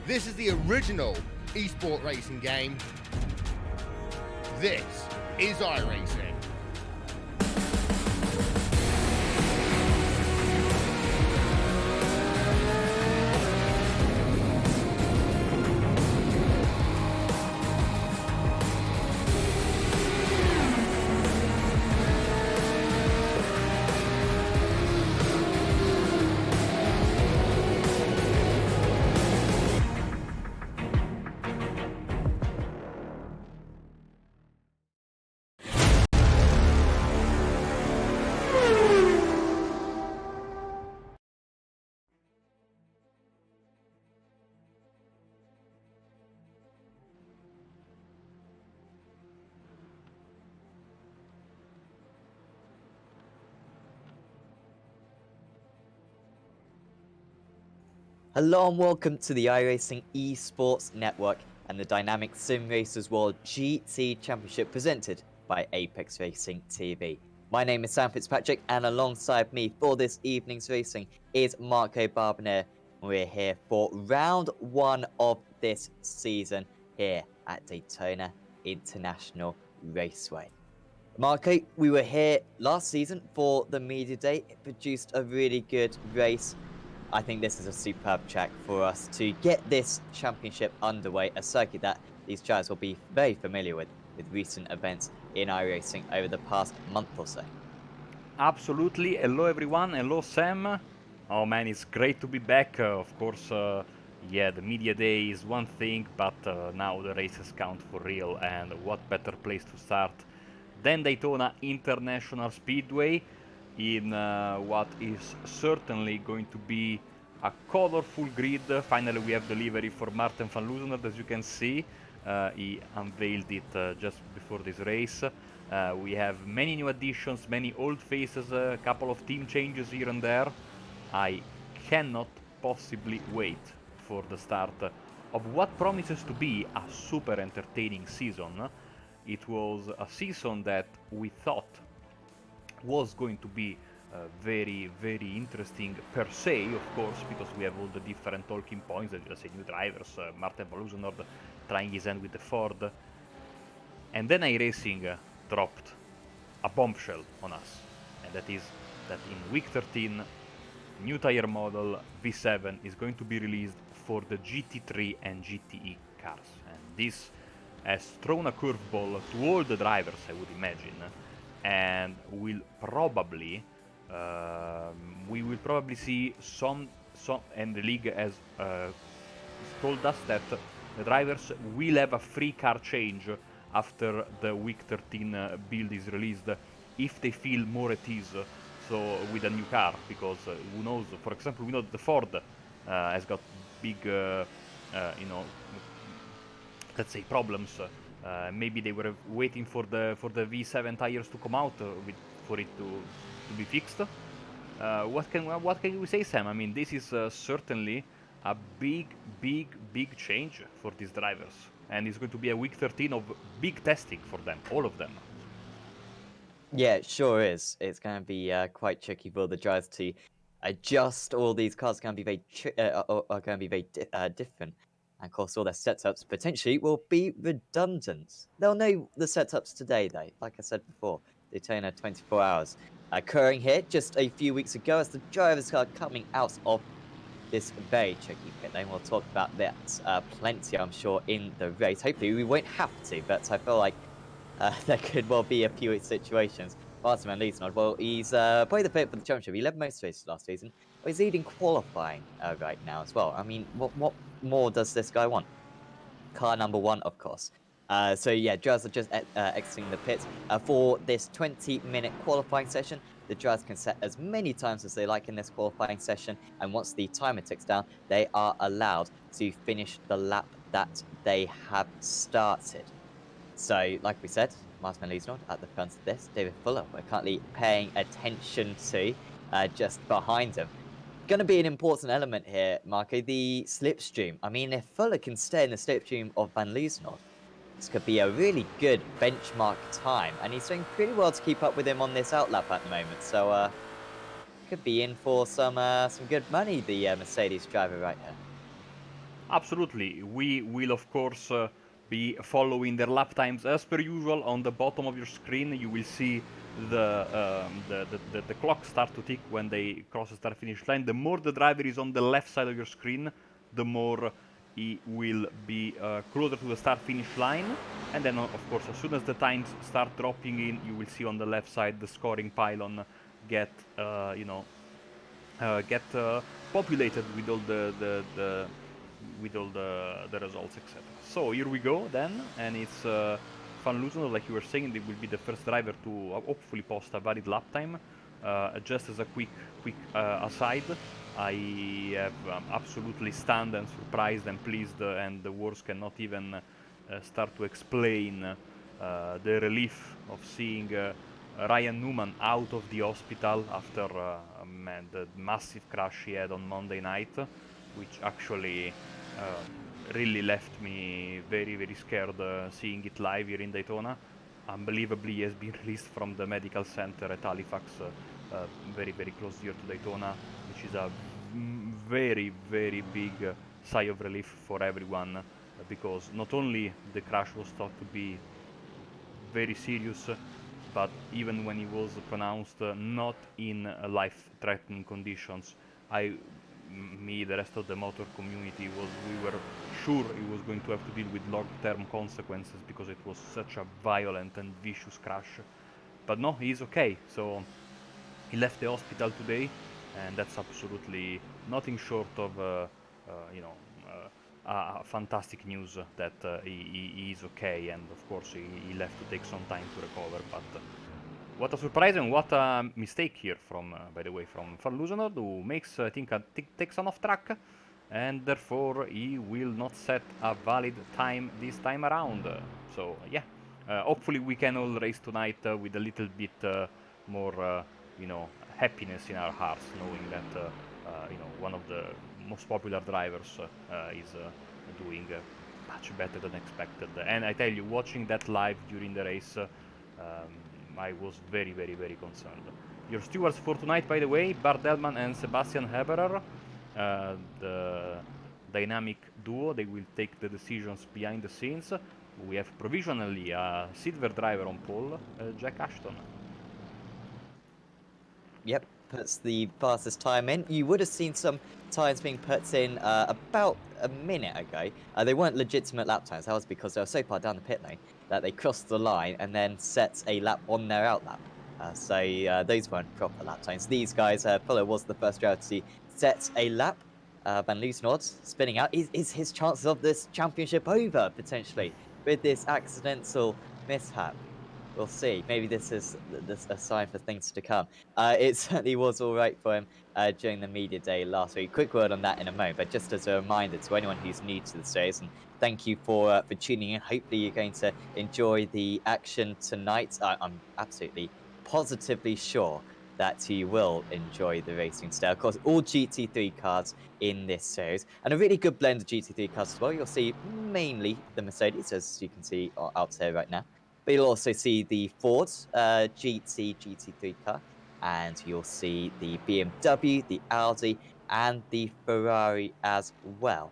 This is the original esport racing game. This is iRacing. Hello and welcome to the iRacing Esports Network and the Dynamic Simracersworld GT Championship presented by Apex Racing TV. My name is Sam Fitzpatrick and alongside me for this evening's racing is Marco Barbonet. We're here for round one of this season here at Daytona International Raceway. Marco, we were here last season for the media day. It produced a really good race. I think this is a superb track for us to get this championship underway, a circuit that these drivers will be very familiar with recent events in iRacing over the past month or so. Absolutely. Hello everyone. Hello Sam. Oh man, it's great to be back. Of course, yeah, the media day is one thing, but now the races count for real, and what better place to start than Daytona International Speedway in what is certainly going to be a colorful grid. Finally, we have delivery for Martin van Loosenaert, as you can see. He unveiled it just before this race. We have many new additions, many old faces, a couple of team changes here and there. I cannot possibly wait for the start of what promises to be a super entertaining season. It was a season that we thought was going to be very, very interesting per se, of course, because we have all the different talking points, as you say, new drivers, Martin van Loosenaert trying his hand with the Ford. And then iRacing dropped a bombshell on us, and that is that in week 13, new tire model V7 is going to be released for the GT3 and GTE cars. And this has thrown a curveball to all the drivers, I would imagine, and will probably we will probably see some, and the league has told us that the drivers will have a free car change after the week 13 build is released if they feel more at ease so with a new car, because who knows, for example, we know that the Ford has got big let's say problems. Maybe they were waiting for the V7 tires to come out for it to be fixed. What can we say, Sam? I mean, this is certainly a big change for these drivers, and it's going to be a week 13 of big testing for them, all of them. Yeah, it sure is. It's going to be quite tricky for the drivers to adjust. All these cars are going to be very different. And of course, all their setups potentially will be redundant. They'll know the setups today, though. Like I said before, Daytona 24 hours. Occurring here just a few weeks ago as the drivers are coming out of this very tricky pit lane. We'll talk about that plenty, I'm sure, in the race. Hopefully, we won't have to, but I feel like there could well be a few situations. Martin van Loosenaert, well, he's probably the pick for the championship. He led most races last season. Well, he's leading qualifying right now as well. I mean, what more does this guy want? Car number one, of course. So yeah, drivers are just exiting the pits. For this 20-minute qualifying session, the drivers can set as many times as they like in this qualifying session, and once the timer ticks down, they are allowed to finish the lap that they have started. So, like we said, Martin van Loosenaert at the front of this, David Fuller, we're currently paying attention to just behind him. Going to be an important element here, Marco, the slipstream. I mean, if Fuller can stay in the slipstream of van Loosenaert, this could be a really good benchmark time, and he's doing pretty well to keep up with him on this outlap at the moment. So, could be in for some good money, the Mercedes driver right here. Absolutely. We will, of course, be following their lap times as per usual. On the bottom of your screen, you will see the clock start to tick when they cross the start-finish line. The more the driver is on the left side of your screen, the more he will be closer to the start-finish line. And then, of course, as soon as the times start dropping in, you will see on the left side the scoring pylon get, get populated with all the results, etc. So here we go then, and it's Van Loosener, like you were saying, they will be the first driver to hopefully post a valid lap time. Just as a quick aside, I have absolutely stunned and surprised and pleased, and the words cannot even start to explain the relief of seeing Ryan Newman out of the hospital after the massive crash he had on Monday night, which actually really left me very, very scared seeing it live here in Daytona. Unbelievably, he has been released from the medical center at Halifax, very, very close here to Daytona, which is a very, very big sigh of relief for everyone, because not only the crash was thought to be very serious, but even when he was pronounced not in life-threatening conditions, me, the rest of the motor community we were sure he was going to have to deal with long-term consequences because it was such a violent and vicious crash. But no, he's okay. So he left the hospital today, and that's absolutely nothing short of you know fantastic news that he is okay, and of course he left to take some time to recover. But what a surprise and what a mistake here from, by the way, from Farlusanod, who makes, I think, takes an off track, and therefore he will not set a valid time this time around. So yeah, hopefully we can all race tonight with a little bit more, you know, happiness in our hearts, knowing that you know, one of the most popular drivers is doing much better than expected. And I tell you, watching that live during the race, I was very, very, very concerned. Your stewards for tonight, by the way, Bart Delman and Sebastian Heberer, the dynamic duo, they will take the decisions behind the scenes. We have provisionally a silver driver on pole, Jack Ashton. Yep, puts the fastest time in. You would have seen some times being put in about a minute ago. They weren't legitimate lap times. That was because they were so far down the pit lane that they crossed the line and then set a lap on their out lap. So those weren't proper lap times. These guys, Fuller was the first driver to set a lap. Van Loosenord spinning out. Is his chances of this championship over, potentially, with this accidental mishap? We'll see. Maybe this is a sign for things to come. It certainly was all right for him during the media day last week. Quick word on that in a moment, but just as a reminder to anyone who's new to the series, and thank you for tuning in. Hopefully you're going to enjoy the action tonight. I'm absolutely positively sure that you will enjoy the racing style. Of course, all GT3 cars in this series, and a really good blend of GT3 cars as well. You'll see mainly the Mercedes, as you can see out here right now. But you'll also see the Ford GT3 car, and you'll see the BMW, the Audi, and the Ferrari as well.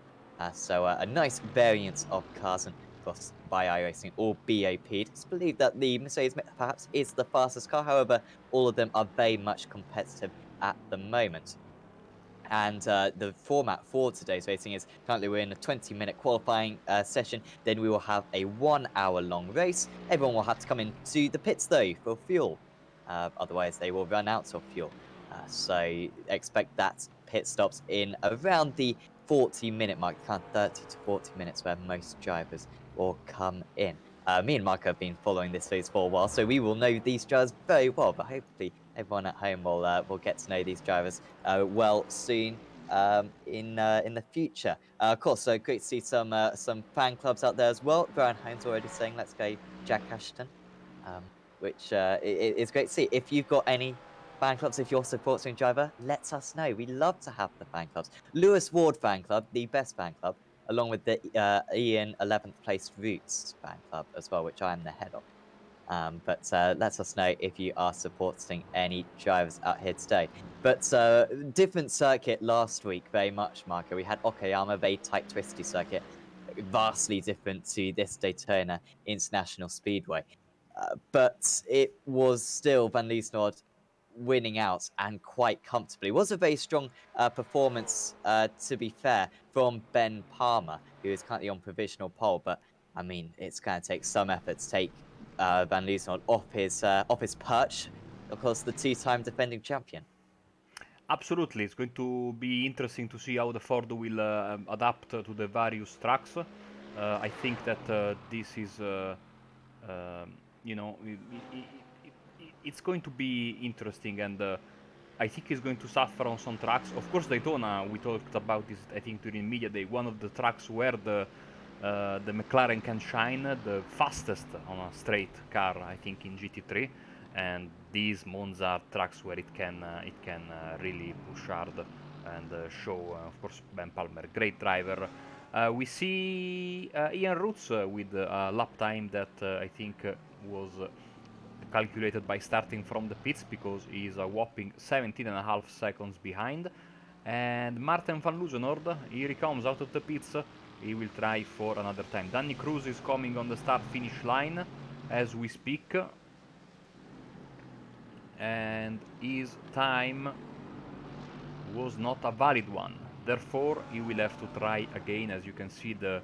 So a nice variance of cars, and of course by iRacing all BOP'd. It's believed that the Mercedes perhaps is the fastest car, however, all of them are very much competitive at the moment. And the format for today's racing is currently we're in a 20-minute qualifying session. Then we will have a 1 hour long race. Everyone will have to come into the pits though for fuel. Otherwise, they will run out of fuel. So expect that pit stops in around the 40-minute mark, kind of 30 to 40 minutes where most drivers will come in. Me and Mark have been following this race for a while, so we will know these drivers very well, but hopefully everyone at home will get to know these drivers well soon in the future. Of course, so great to see some fan clubs out there as well. Brian Holmes already saying, let's go Jack Ashton, which is great to see. If you've got any fan clubs, if you're supporting a driver, let us know. We love to have the fan clubs. Lewis Ward fan club, the best fan club, along with the Ian 11th place Roots fan club as well, which I am the head of. But let us know if you are supporting any drivers out here today. But different circuit last week, very much, Marco. We had Okayama, very tight, twisty circuit, vastly different to this Daytona International Speedway. But it was still Van Liesnoord winning out, and quite comfortably. It was a very strong performance, to be fair, from Ben Palmer, who is currently on provisional pole. But I mean, it's going to take some effort to take Van Liesnoord off his perch. Of course, the two-time defending champion. Absolutely, it's going to be interesting to see how the Ford will adapt to the various tracks. I think that this is, you know, it's going to be interesting, and I think he's going to suffer on some tracks. Of course, Daytona, we talked about this, I think, during Media Day, one of the tracks where the McLaren can shine, the fastest on a straight car, I think, in GT3. And these Monza are tracks where it can really push hard and show, of course, Ben Palmer, great driver. We see Ian Roots with a lap time that I think was calculated by starting from the pits, because he is a whopping 17.5 seconds behind. And Martin van Loozenhoord, here he comes out of the pits. He will try for another time. Danny Cruz is coming on the start-finish line as we speak, and his time was not a valid one. Therefore, he will have to try again. As you can see, the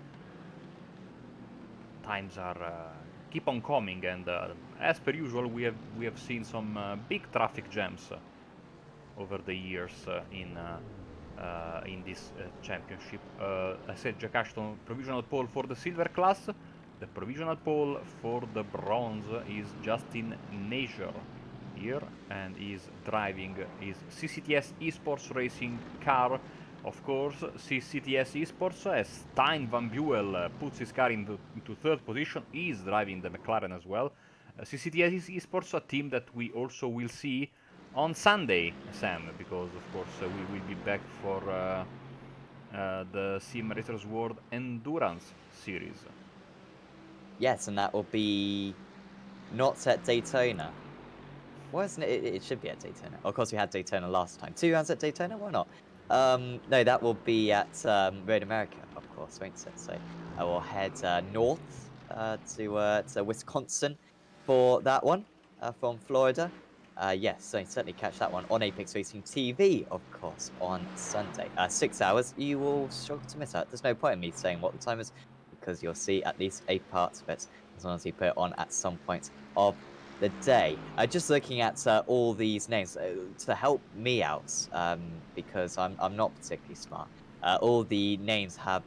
times are keep on coming, and as per usual, we have seen some big traffic jams over the years in this championship. I said Jack Ashton provisional pole for the silver class. The provisional pole for the bronze is Justin Nazer here, and is driving his CCTS Esports racing car. Of course, CCTS Esports, as Stijn van Buel puts his car into third position, is driving the McLaren as well. CCTS Esports, a team that we also will see on Sunday, Sam, because of course we will be back for the Simracersworld Endurance Series. Yes, and that will be not at Daytona. Why isn't it? It should be at Daytona. Of course, we had Daytona last time. 2 rounds at Daytona? Why not? No, that will be at Road America, of course, won't it? So I will head north to Wisconsin for that one from Florida. Yes, so certainly catch that one on Apex Racing TV, of course, on Sunday. 6 hours. You will struggle to miss out. There's no point in me saying what the time is, because you'll see at least a part of it as long as you put it on at some point of the day. Just looking at all these names to help me out, because I'm not particularly smart. All the names have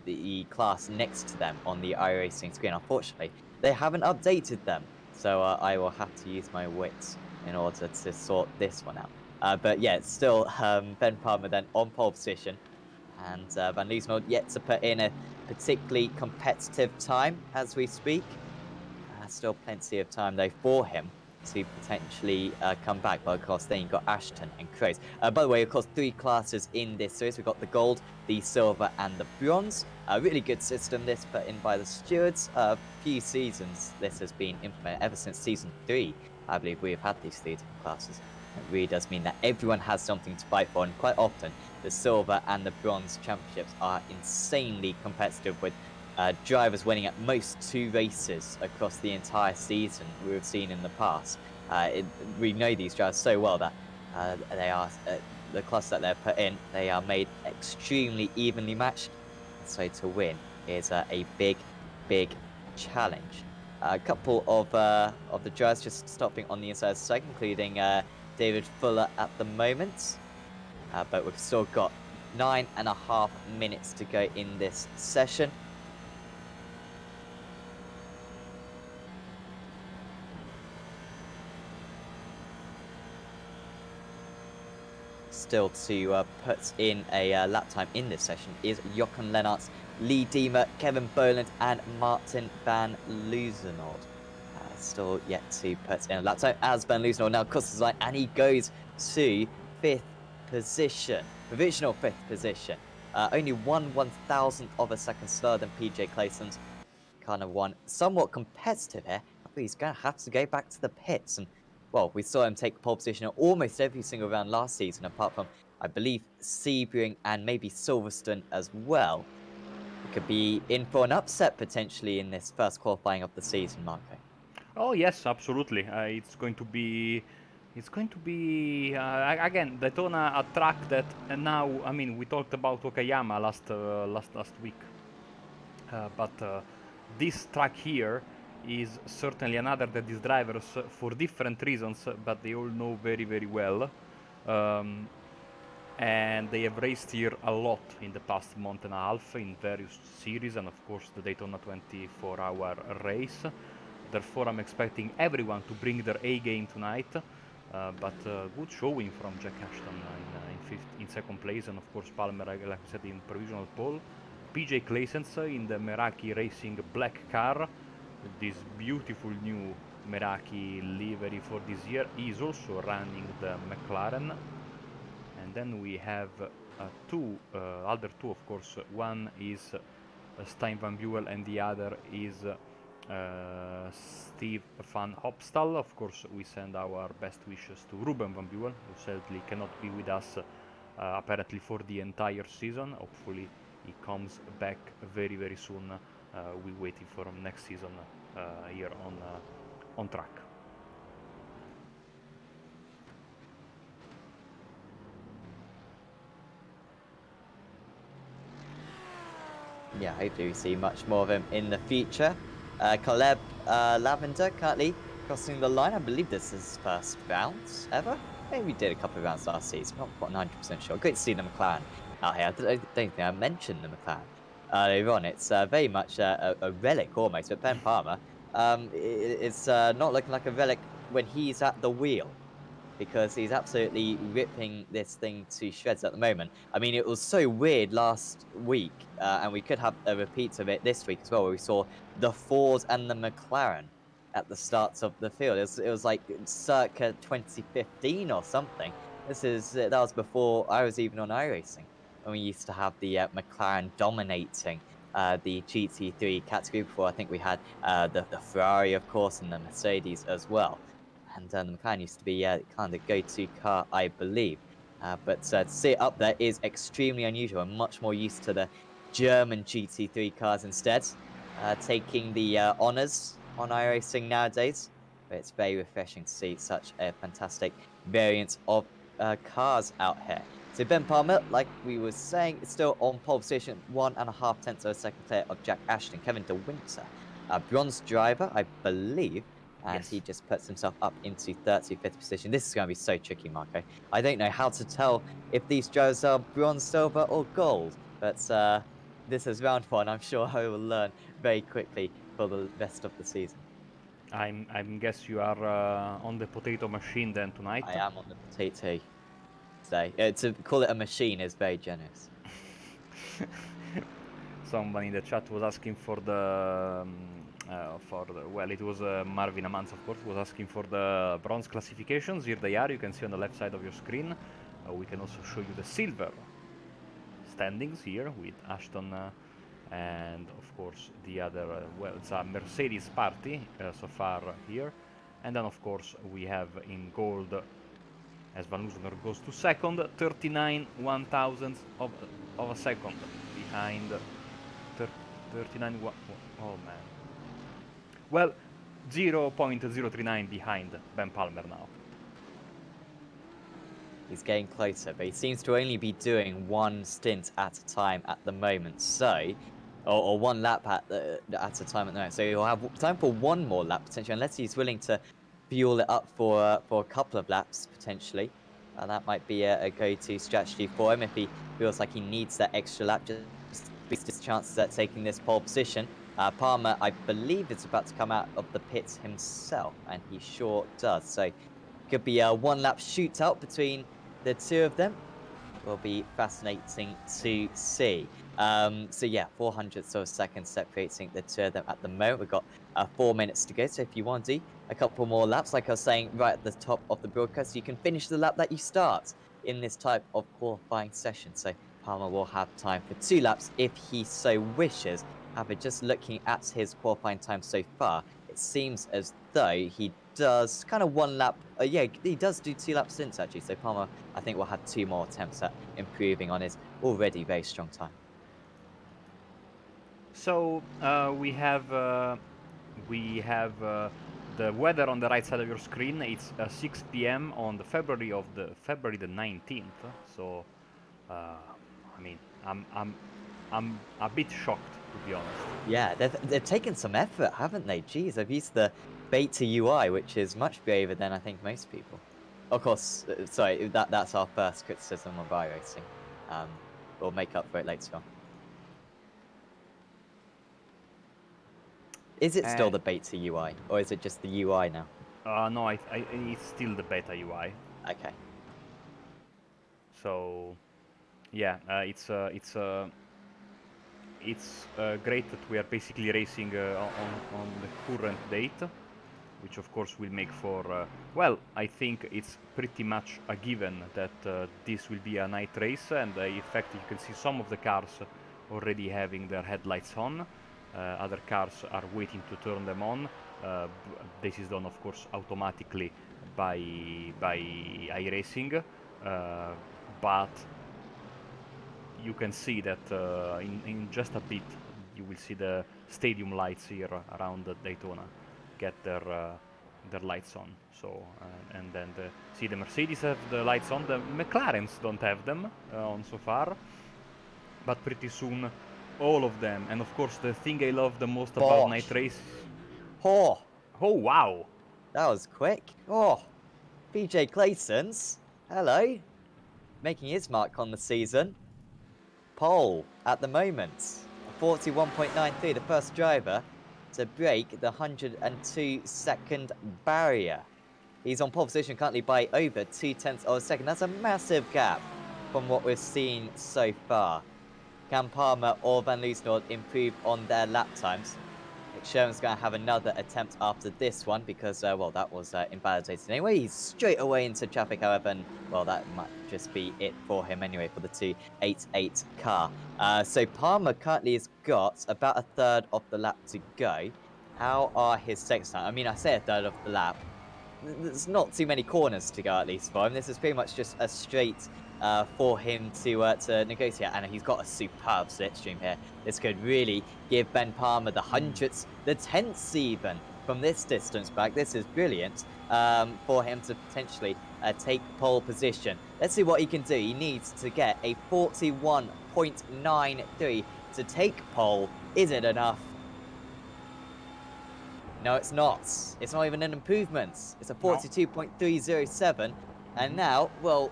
the class next to them on the iRacing screen. Unfortunately, they haven't updated them, so I will have to use my wits in order to sort this one out. But yeah, it's still Ben Palmer then on pole position, and Van Liesnoord yet to put in a particularly competitive time as we speak. Still plenty of time though for him to potentially come back. But of course, then you've got Ashton and Kroos. By the way, of course, 3 classes in this series. We've got the gold, the silver, and the bronze. A really good system this put in by the stewards. A few seasons this has been implemented. Ever since season 3, I believe we have had these 3 different classes. It really does mean that everyone has something to fight for, and quite often the silver and the bronze championships are insanely competitive, with drivers winning at most 2 races across the entire season we've seen in the past. We know these drivers so well that they are the class that they're put in. They are made extremely evenly matched, so to win is a big challenge. A couple of the drivers just stopping on the inside of the second, including David Fuller at the moment, but we've still got 9.5 minutes to go in this session. Still to put in a lap time in this session is Jochen Lennartz, Lee Diemer, Kevin Boland, and Martin van Loozenhoord. Still yet to put in a lap time as Van Loozenhoord now crosses the line, and he goes to 5th position, provisional 5th position. Only 1/1000th of a second slower than PJ Clayton's. Kind of one somewhat competitive here. he's going to have to go back to the pits. And, well, we saw him take pole position almost every single round last season, apart from, I believe, Sebring and maybe Silverstone as well. It could be in for an upset potentially in this first qualifying of the season, Marco. Oh yes, absolutely. It's going to be again Daytona, a track that now. I mean, we talked about Okayama last week, but this track here is certainly another that these drivers, for different reasons, but they all know very well. Um, and they have raced here a lot in the past month and a half in various series, and of course the Daytona 24-hour race. Therefore, I'm expecting everyone to bring their A game tonight. But good showing from Jack Ashton in second place, and of course Palmer, like I said, in provisional pole. PJ Claessens in the Meraki Racing black car, with this beautiful new Meraki livery for this year. He is also running the McLaren. And then we have other two, of course. One is Stijn van Buwel, and the other is Steve van Hopstal. Of course, we send our best wishes to Ruben van Buwel, who sadly cannot be with us apparently for the entire season. Hopefully, he comes back very soon. We're waiting for him next season here on track. Yeah, hopefully we see much more of him in the future. Caleb Lavender currently crossing the line. I believe this is his first round ever. Maybe we did a couple of rounds last season. Not quite 90% sure. Great to see the McLaren out here. I don't think I mentioned the McLaren earlier on. It's very much a relic almost. But Ben Palmer, it's not looking like a relic when he's at the wheel, because he's absolutely ripping this thing to shreds at the moment. I mean, it was so weird last week, and we could have a repeat of it this week as well, where we saw the Ford and the McLaren at the starts of the field. It was like circa 2015 or something. That was before I was even on iRacing, when we used to have the McLaren dominating the GT3 category. Before, I think we had the Ferrari, of course, and the Mercedes as well. And the McLaren used to be kind of go-to car, I believe. But to see it up there is extremely unusual. I'm much more used to the German GT3 cars instead, taking the honours on iRacing nowadays. But it's very refreshing to see such a fantastic variant of cars out here. So Ben Palmer, like we were saying, is still on pole position, 1.5 tenths of a second clear of Jack Ashton. Kevin De Winter, a bronze driver, I believe. And Yes. he just puts himself up into 35th position. This is going to be so tricky, Marco. I don't know how to tell if these drivers are bronze, silver, or gold. But this is round one. I'm sure I will learn very quickly for the rest of the season. I guess you are on the potato machine then tonight. I am on the potato today. To call it a machine is very generous. Someone in the chat was asking for the well, it was Marvin Amans, of course, was asking for the bronze classifications. Here they are. You can see on the left side of your screen. We can also show you the silver standings here with Ashton and of course the other. Well, it's a Mercedes party so far here, and then of course we have in gold, as Van Loosener goes to second, 39 1,000ths of a second behind 39. Oh man. Well, 0.039 behind Ben Palmer now. He's getting closer, but he seems to only be doing one stint at a time at the moment. So, or one lap at a time at the moment. So he'll have time for one more lap potentially, unless he's willing to fuel it up for a couple of laps potentially. That might be a go-to strategy for him if he feels like he needs that extra lap just to boost his chances at taking this pole position. Palmer, I believe, is about to come out of the pits himself, and he sure does. So could be a one-lap shootout between the two of them. Will be fascinating to see. So yeah, 400ths of a second separating the two of them at the moment. We've got 4 minutes to go, so if you want to do a couple more laps, like I was saying right at the top of the broadcast, you can finish the lap that you start in this type of qualifying session. So Palmer will have time for 2 laps if he so wishes. However, just looking at his qualifying time so far, it seems as though, he does kind of one lap. Yeah, he does do 2 lap stints actually. So Palmer, I think, will have 2 more attempts at improving on his already very strong time. So we have the weather on the right side of your screen. It's 6 p.m. on the February the 19th. So I mean, I'm a bit shocked, to be honest. Yeah, they've taken some effort, haven't they? Jeez, they've used the beta UI, which is much braver than I think most people. Of course, sorry, that's our first criticism of iRacing. We'll make up for it later on. Is it still the beta UI, or is it just the UI now? No, it's still the beta UI. Okay. So, yeah, it's great that we are basically racing on the current date, which of course will make for, well, I think it's pretty much a given that this will be a night race, and in fact you can see some of the cars already having their headlights on. Other cars are waiting to turn them on. This is done, of course, automatically by iRacing, but you can see that in just a bit you will see the stadium lights here around Daytona get their lights on. So and then see the Mercedes have the lights on. The McLarens don't have them on so far, but pretty soon all of them. And of course the thing I love the most about night race. Oh, Wow! that was quick. Oh, PJ Clayson's. Hello. Making his mark on the season. Pole at the moment. 41.93, the first driver to break the 102-second barrier. He's on pole position currently by over 0.2 of a second. That's a massive gap from what we've seen so far. Can Palmer or Van Loosnord improve on their lap times? Sherman's going to have another attempt after this one because, well, that was invalidated anyway. He's straight away into traffic, however, and, well, that might just be it for him anyway for the 288 car. So Palmer currently has got about a third of the lap to go. How are his seconds time? I mean, I say a third of the lap. There's not too many corners to go, at least, for him. This is pretty much just a straight for him to negotiate, and he's got a superb slipstream here. This could really give Ben Palmer the hundredths, the tenths even, from this distance back. This is brilliant for him to potentially take pole position. Let's see what he can do. He needs to get a 41.93 to take pole. Is it enough? No, it's not. It's not even an improvement. It's a 42.307. And now, well,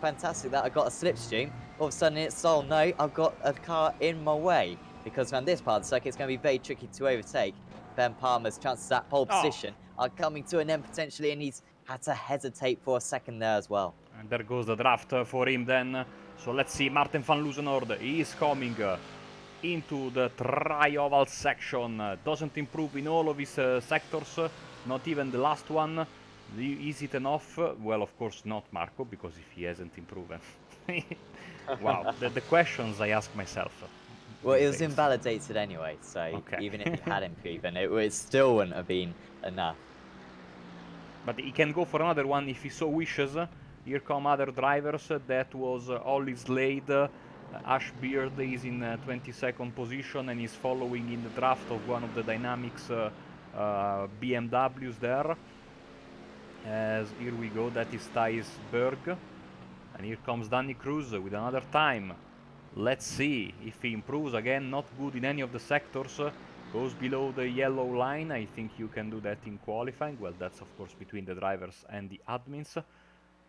fantastic that I got a slipstream. All of a sudden it's, oh no, I've got a car in my way. Because around this part of the circuit, it's going to be very tricky to overtake. Ben Palmer's chances at pole position are coming to an end potentially, and he's had to hesitate for a second there as well. And there goes the draft for him then. So let's see, Martin van Loosnord is coming into the tri-oval section. Doesn't improve in all of his sectors, not even the last one. Is it enough? Well, of course not, Marco, because if he hasn't improved. Wow, the questions I ask myself. Well, it was invalidated anyway, so even if he had improved, it still wouldn't have been enough. But he can go for another one if he so wishes. Here come other drivers. That was Ollie Slade. Ash Beard is in 22nd position and is following in the draft of one of the DynamiXX BMWs there. As here we go, that is Thijs Berg. And here comes Danny Cruz with another time. Let's see if he improves again. Not good in any of the sectors. Goes below the yellow line. I think you can do that in qualifying. Well, that's of course between the drivers and the admins.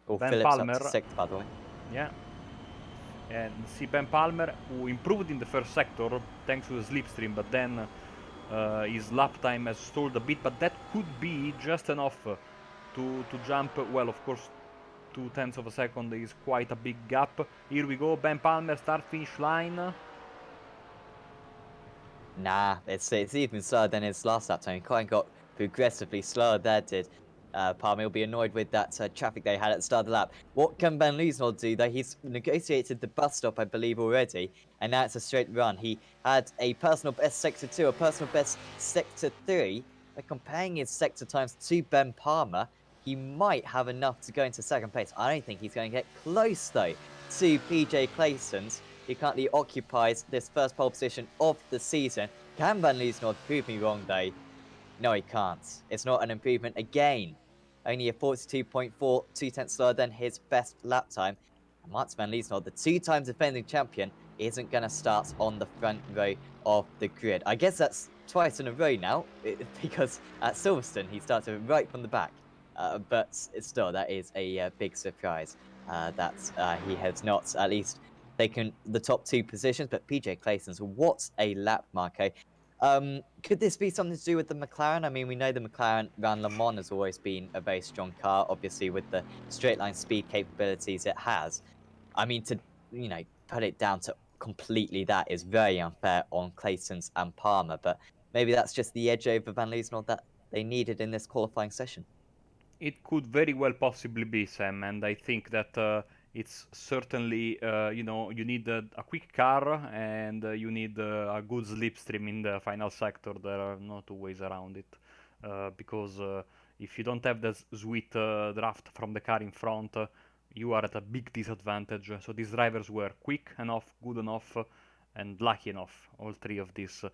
Oh, Ben Phillips Palmer, up to 6th, by the way. Yeah. And see Ben Palmer, who improved in the first sector thanks to the slipstream, but then his lap time has stalled a bit. But that could be just enough to jump. Well, of course, 0.2 of a second is quite a big gap. Here we go, Ben Palmer, start-finish line. Nah, it's even slower than his last lap time. He quite got progressively slower there, did Palmer. Will be annoyed with that traffic they had at the start of the lap. What can Van Loosnord do, though? He's negotiated the bus stop, I believe, already, and now it's a straight run. He had a personal best Sector 2, a personal best Sector 3, But comparing his sector times to Ben Palmer, he might have enough to go into second place. I don't think he's going to get close, though, to PJ Clayson's, who currently occupies this first pole position of the season. Can Van Liesnoord prove me wrong, though? No, he can't. It's not an improvement again. Only a 42.4, 2/10 slower than his best lap time. And Mats Van Liesnoord, the two-time defending champion, isn't going to start on the front row of the grid. I guess that's twice in a row now, because at Silverstone, he started right from the back. But still, that is a big surprise that he has not at least taken the top two positions. But PJ Clayson's, what a lap, Marco. Could this be something to do with the McLaren? I mean, we know the McLaren around Le Mans has always been a very strong car, obviously with the straight line speed capabilities it has. I mean, to put it down to completely that is very unfair on Clayson's and Palmer, but maybe that's just the edge over Van Liesnoord that they needed in this qualifying session. It could very well possibly be, Sam, and I think that it's certainly, you need a quick car and you need a good slipstream in the final sector. There are no two ways around it. Because if you don't have the sweet draft from the car in front, you are at a big disadvantage. So these drivers were quick enough, good enough, and lucky enough, all three of these,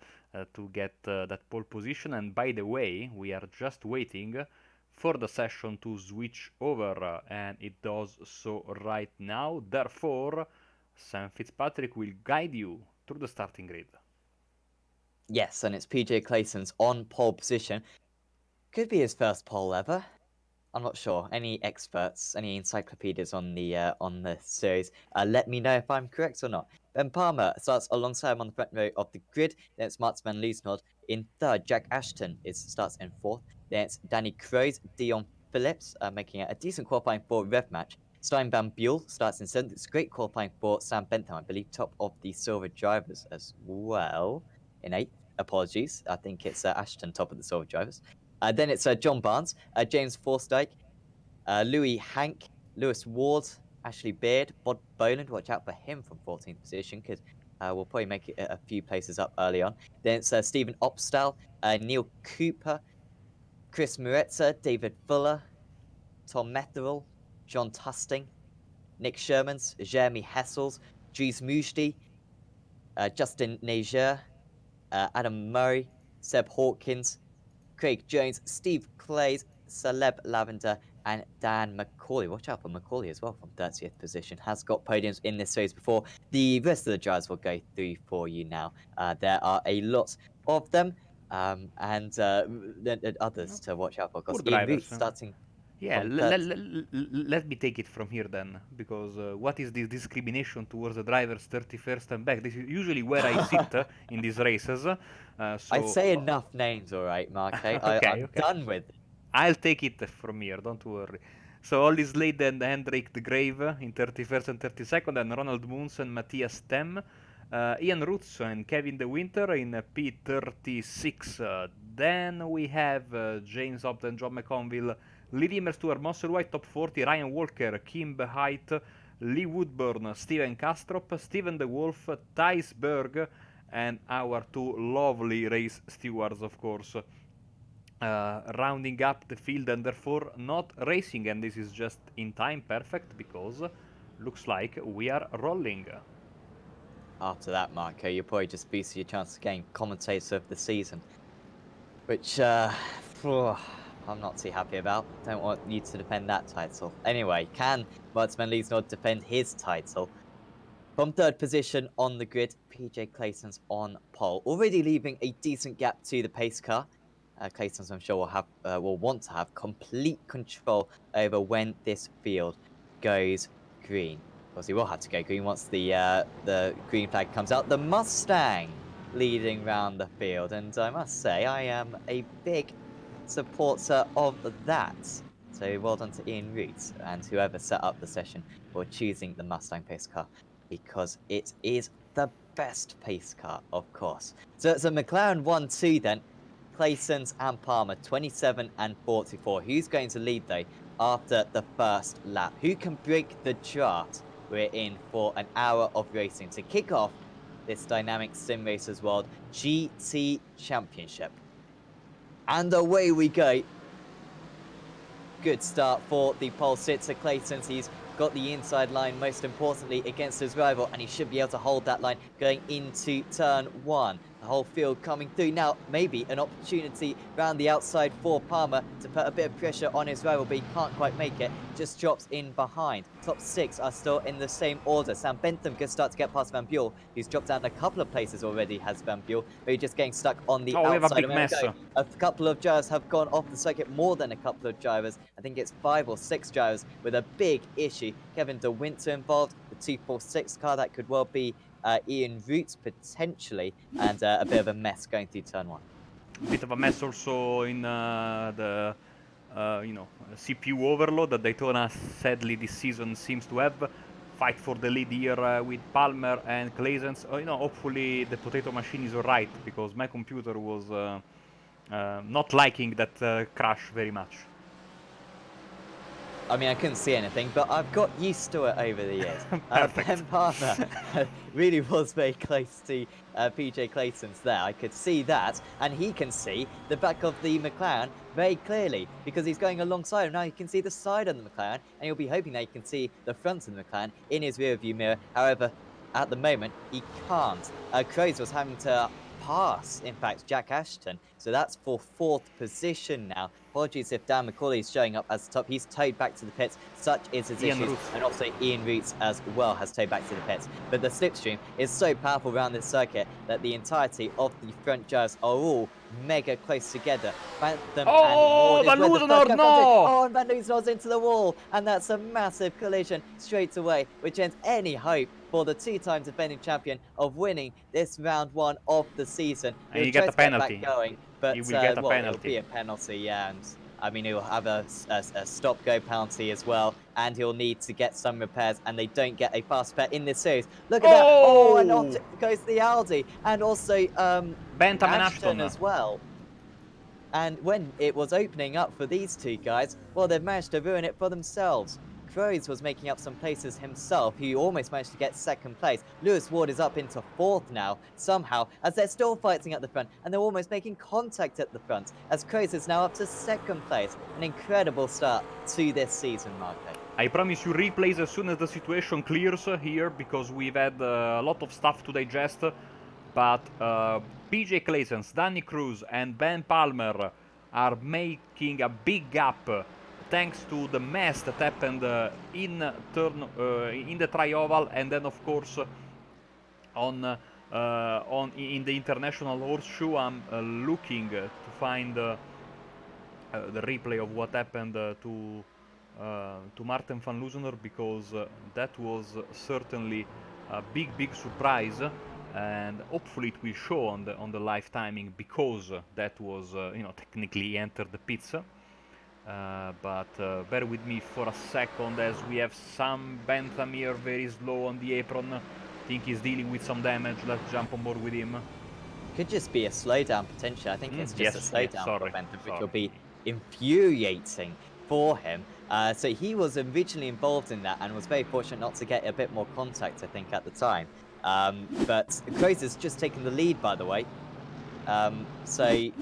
to get that pole position. And by the way, we are just waiting for the session to switch over, and it does so right now. Therefore, Sam Fitzpatrick will guide you through the starting grid. Yes, and it's PJ Clayson's on pole position. Could be his first pole ever. I'm not sure. Any experts, any encyclopedias on the series, let me know if I'm correct or not. Ben Palmer starts alongside him on the front row of the grid. Then it's Mats Van Liesnoord in third. Jack Ashton starts in fourth. Then it's Danny Kroes, Dion Phillips, making it a decent qualifying for rev match. Stein Van Buell starts in seventh. It's great qualifying for Sam Bentham, I believe, top of the silver drivers as well. In eighth, apologies. I think it's Ashton top of the silver drivers. Then it's John Barnes, James Forsythe, Louis Hank, Lewis Ward, Ashley Beard, Bod Boland. Watch out for him from 14th position because we'll probably make it a few places up early on. Then it's Stephen Opstal, Neil Cooper, Chris Muretza, David Fuller, Tom Metherell, John Tusting, Nick Shermans, Jeremy Hessels, Dries Mujdi, Justin Nager, Adam Murray, Seb Hawkins, Craig Jones, Steve Clays, Celeb Lavender, and Dan McCauley. Watch out for McCauley as well from 30th position. Has got podiums in this series before. The rest of the drivers will go through for you now. There are a lot of them, and others to watch out for. Poor Because Ian drivers. Root starting Yeah, from third. let me take it from here then, because what is this discrimination towards the drivers 31st and back? This is usually where I sit in these races. I So say enough names, all right, Mark. I'm okay. done with it. I'll take it from here, don't worry. So Ollie Slade and Hendrik de Grave in 31st and 32nd, and Ronald Moons and Matthias Stem. Ian Roots and Kevin De Winter in P36. Then we have James Upton, John McConville, Lee Dimmer, Stuart Musselwhite, top 40, Ryan Walker, Kim Behait, Lee Woodburn, Steven Kastrop, Steven De Wolf, Thijs Berg, and our two lovely race stewards, of course. Rounding up the field and therefore not racing, and this is just in time perfect because looks like we are rolling. After that, Marco, you'll probably just boost your chance of getting commentator of the season, which I'm not too happy about. Don't want you to defend that title. Anyway, can Mats Van Liesnoord defend his title? From third position on the grid, PJ Clayson's on pole, already leaving a decent gap to the pace car. Clayson's, I'm sure, will want to have complete control over when this field goes green. Of course, he will have to go green once the green flag comes out. The Mustang leading round the field, and I must say, I am a big supporter of that. So well done to Ian Root and whoever set up the session for choosing the Mustang pace car, because it is the best pace car, of course. So it's a McLaren 1-2 then. Clayson's and Palmer, 27 and 44. Who's going to lead, though, after the first lap? Who can break the chart? We're in for an hour of racing to kick off this dynamic Simracersworld GT Championship. And away we go. Good start for the pole sitter Clayton. He's got the inside line, most importantly, against his rival, and he should be able to hold that line going into turn 1. The whole field coming through. Now, maybe an opportunity round the outside for Palmer to put a bit of pressure on his rival, but he can't quite make it. Just drops in behind. Top 6 are still in the same order. Sam Bentham could start to get past Van Buell, who's dropped down a couple of places already, has Van Buell, but he's just getting stuck on the Oh, we have a outside. big mess. A couple of drivers have gone off the circuit, more than a couple of drivers. I think it's 5 or 6 drivers with a big issue. Kevin De Winter involved, the 246 car. That could well be Ian Roots potentially, and a bit of a mess going through turn 1. A bit of a mess also in the CPU overload that Daytona sadly this season seems to have. Fight for the lead here with Palmer and Claesens. Hopefully the potato machine is alright, because my computer was not liking that crash very much. I mean, I couldn't see anything, but I've got used to it over the years. Ben Palmer really was very close to PJ Clayton's there. I could see that, and he can see the back of the McLaren very clearly, because he's going alongside him. Now he can see the side of the McLaren, and he'll be hoping that he can see the front of the McLaren in his rear-view mirror. However, at the moment, he can't. Crows was having to pass, in fact, Jack Ashton. So that's for 4th position now. Apologies if Dan McCauley is showing up as the top. He's towed back to the pits. Such is his issues. And also Ian Roots as well has towed back to the pits. But the slipstream is so powerful around this circuit that the entirety of the front drivers are all mega close together. Van Loosenhoorn, no! Oh, and Van Loosenhoorn's into the wall. And that's a massive collision straight away, which ends any hope for the 2-time defending champion of winning this round 1 of the season. And you get a penalty. Going, but you will get a penalty. It'll be a penalty, yeah. And I mean, he'll have a stop-go penalty as well, and he'll need to get some repairs, and they don't get a fast repair in this series. Look at that! Oh, and off goes the Audi, and also Bentham and Ashton as well. And when it was opening up for these two guys, well, they've managed to ruin it for themselves. Crows was making up some places himself. He almost managed to get 2nd place. Lewis Ward is up into 4th now, somehow, as they're still fighting at the front, and they're almost making contact at the front, as Crows is now up to 2nd place. An incredible start to this season, Marco. I promise you replays as soon as the situation clears here, because we've had a lot of stuff to digest. But PJ Claesens, Danny Cruz, and Ben Palmer are making a big gap, thanks to the mess that happened in the tri-oval, and then of course in the international horseshoe. I'm looking to find the replay of what happened to Martin van Loosenhoorn, because that was certainly a big surprise, and hopefully it will show on the live timing, because that was technically he entered the pits. But bear with me for a second, as we have Sam Bentham here very slow on the apron. I think he's dealing with some damage. Let's jump on board with him. Could just be a slowdown potentially. I think it's just a slowdown for Bentham, which will be infuriating for him. So he was originally involved in that and was very fortunate not to get a bit more contact, I think, at the time. But Crows has just taken the lead, by the way. So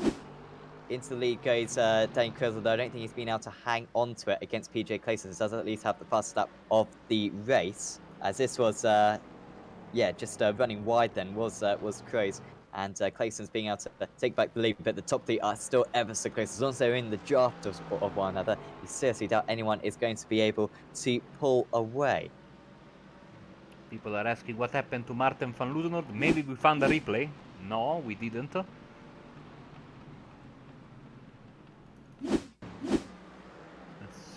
into the lead goes Danny Crows, although I don't think he's been able to hang on to it against PJ Clayton. Does at least have the fastest lap of the race, as this was just running wide then was Crows, and Clayton's being able to take back the lead, but the top 3 are still ever so close. As long as they're in the draft of one another, you seriously doubt anyone is going to be able to pull away. People are asking what happened to Martin van Loosenhoorn. Maybe we found a replay. No, we didn't.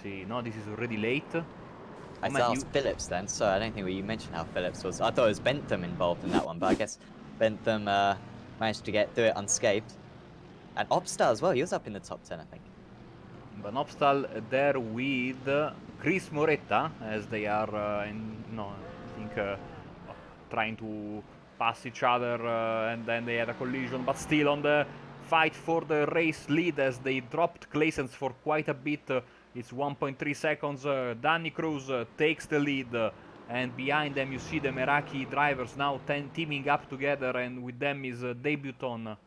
See, no, this is already late. I asked Phillips then, so I don't think you mentioned how Phillips was. I thought it was Bentham involved in that one, but I guess Bentham managed to get through it unscathed. And Opstal as well, he was up in the top 10, I think. But Opstal there with Chris Moretta, as they are, trying to pass each other, and then they had a collision, but still on the fight for the race lead, as they dropped Claesens for quite a bit. It's 1.3 seconds. Danny Cruz takes the lead, and behind them you see the Meraki drivers now teaming up together, and with them is debutant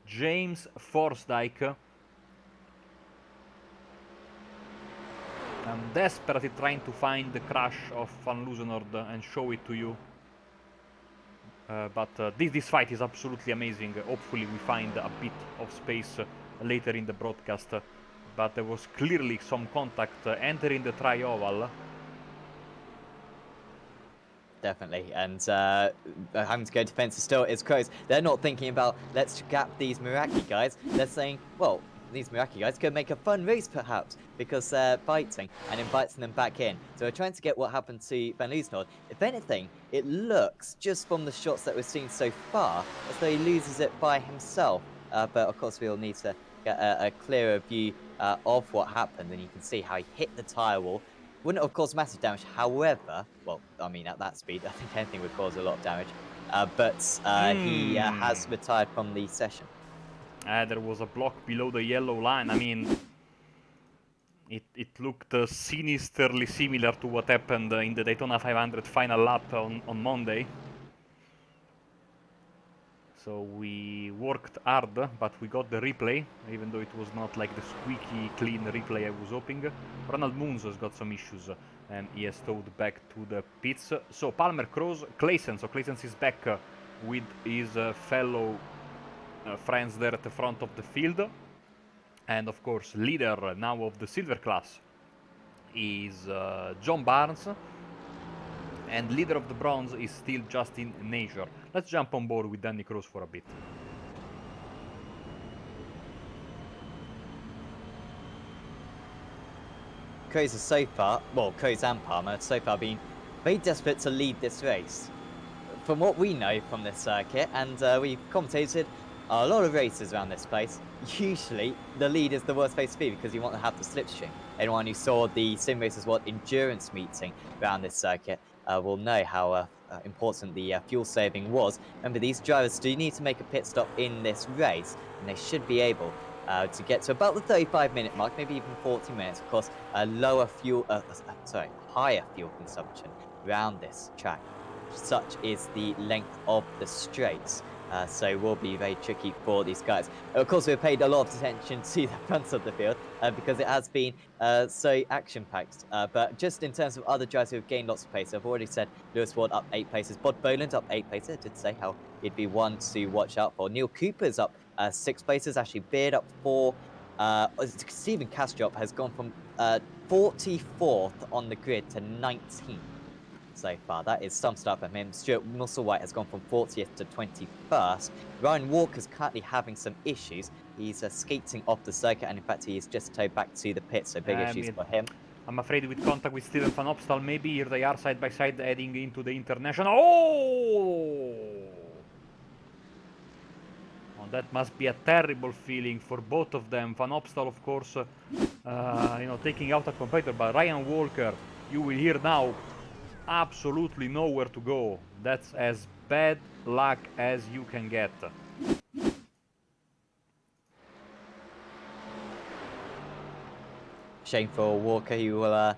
James Forsdyke, I'm desperately trying to find the crash of Van Loosenord and show it to you. But this fight is absolutely amazing. Hopefully we find a bit of space later in the broadcast. But there was clearly some contact entering the tri-oval. Definitely, and having to go defensive still is Crows. They're not thinking about, let's gap these Meraki guys. They're saying, well, these Meraki guys could make a fun race perhaps, because they're fighting and inviting them back in. So we're trying to get what happened to Van Loosenord. If anything, it looks, just from the shots that we've seen so far, as though he loses it by himself. But of course we'll need to get a clearer view of what happened, and you can see how he hit the tire wall. Wouldn't have caused massive damage, however, well, I mean, at that speed, I think anything would cause a lot of damage. But he has retired from the session. There was a block below the yellow line. I mean, it looked sinisterly similar to what happened in the Daytona 500 final lap on Monday. So we worked hard, but we got the replay, even though it was not like the squeaky clean replay I was hoping. Ronald Moons has got some issues, and he has towed back to the pits. So Palmer, Kroos, Claesen. So Claesen is back with his fellow friends there at the front of the field. And of course, leader now of the silver class is John Barnes. And leader of the bronze is still Justin Nazer. Let's jump on board with Danny Kroos for a bit. Kroos is so far, well, Kroos and Palmer so far been very desperate to lead this race. From what we know from this circuit, and we've commentated a lot of races around this place, usually the lead is the worst place to be because you want to have the slipstream. Anyone who saw the Simracersworld endurance meeting around this circuit will know how important the fuel saving was. Remember, these drivers do need to make a pit stop in this race, and they should be able to get to about the 35-minute mark, maybe even 40 minutes. Of course, higher fuel consumption around this track. Such is the length of the straights. So will be very tricky for these guys. Of course, we've paid a lot of attention to the front of the field because it has been so action-packed. But just in terms of other drivers who have gained lots of pace, I've already said Lewis Ward up 8 places. Bod Boland up 8 places. I did say how he'd be one to watch out for. Neil Cooper's up 6 places. Ashley Beard up 4. Stephen Castrop has gone from 44th on the grid to 19th. So far, that is some stuff from him. Stuart Musselwhite has gone from 40th to 21st. Ryan Walker's currently having some issues. He's skating off the circuit, and in fact, he is just towed back to the pit, so big issues for him. I'm afraid with contact with Steven Van Opstal, maybe here they are side by side heading into the international. Oh! Oh, that must be a terrible feeling for both of them. Van Opstal, of course, taking out a competitor, but Ryan Walker, you will hear now, absolutely nowhere to go. That's as bad luck as you can get. Shame for Walker, he will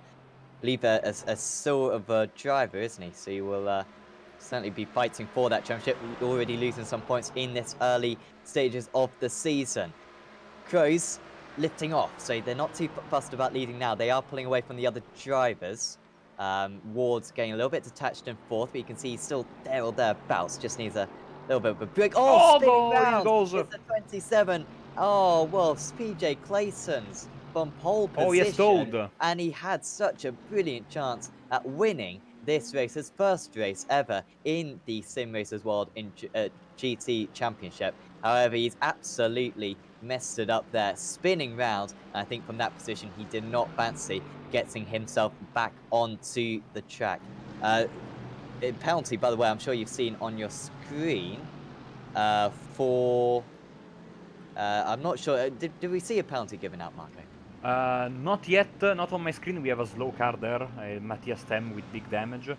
leave a sort of a driver, isn't he? So he will certainly be fighting for that championship, already losing some points in this early stages of the season. Kroos lifting off, so they're not too fussed about leading now. They are pulling away from the other drivers. Ward's getting a little bit detached in 4th, but you can see he's still there or thereabouts. Just needs a little bit of a break. Oh, spinning round! It's a 27. Oh, well, PJ Clayton's from pole position. Oh, yes, told. And he had such a brilliant chance at winning this race, his first race ever in the Simracersworld in GT Championship. However, he's absolutely messed it up there, spinning round. And I think from that position, he did not fancy getting himself back onto the track. Penalty, by the way, I'm sure you've seen on your screen for... I'm not sure. Did we see a penalty given out, Marco? Not yet, not on my screen. We have a slow car there, Matthias Stem with big damage.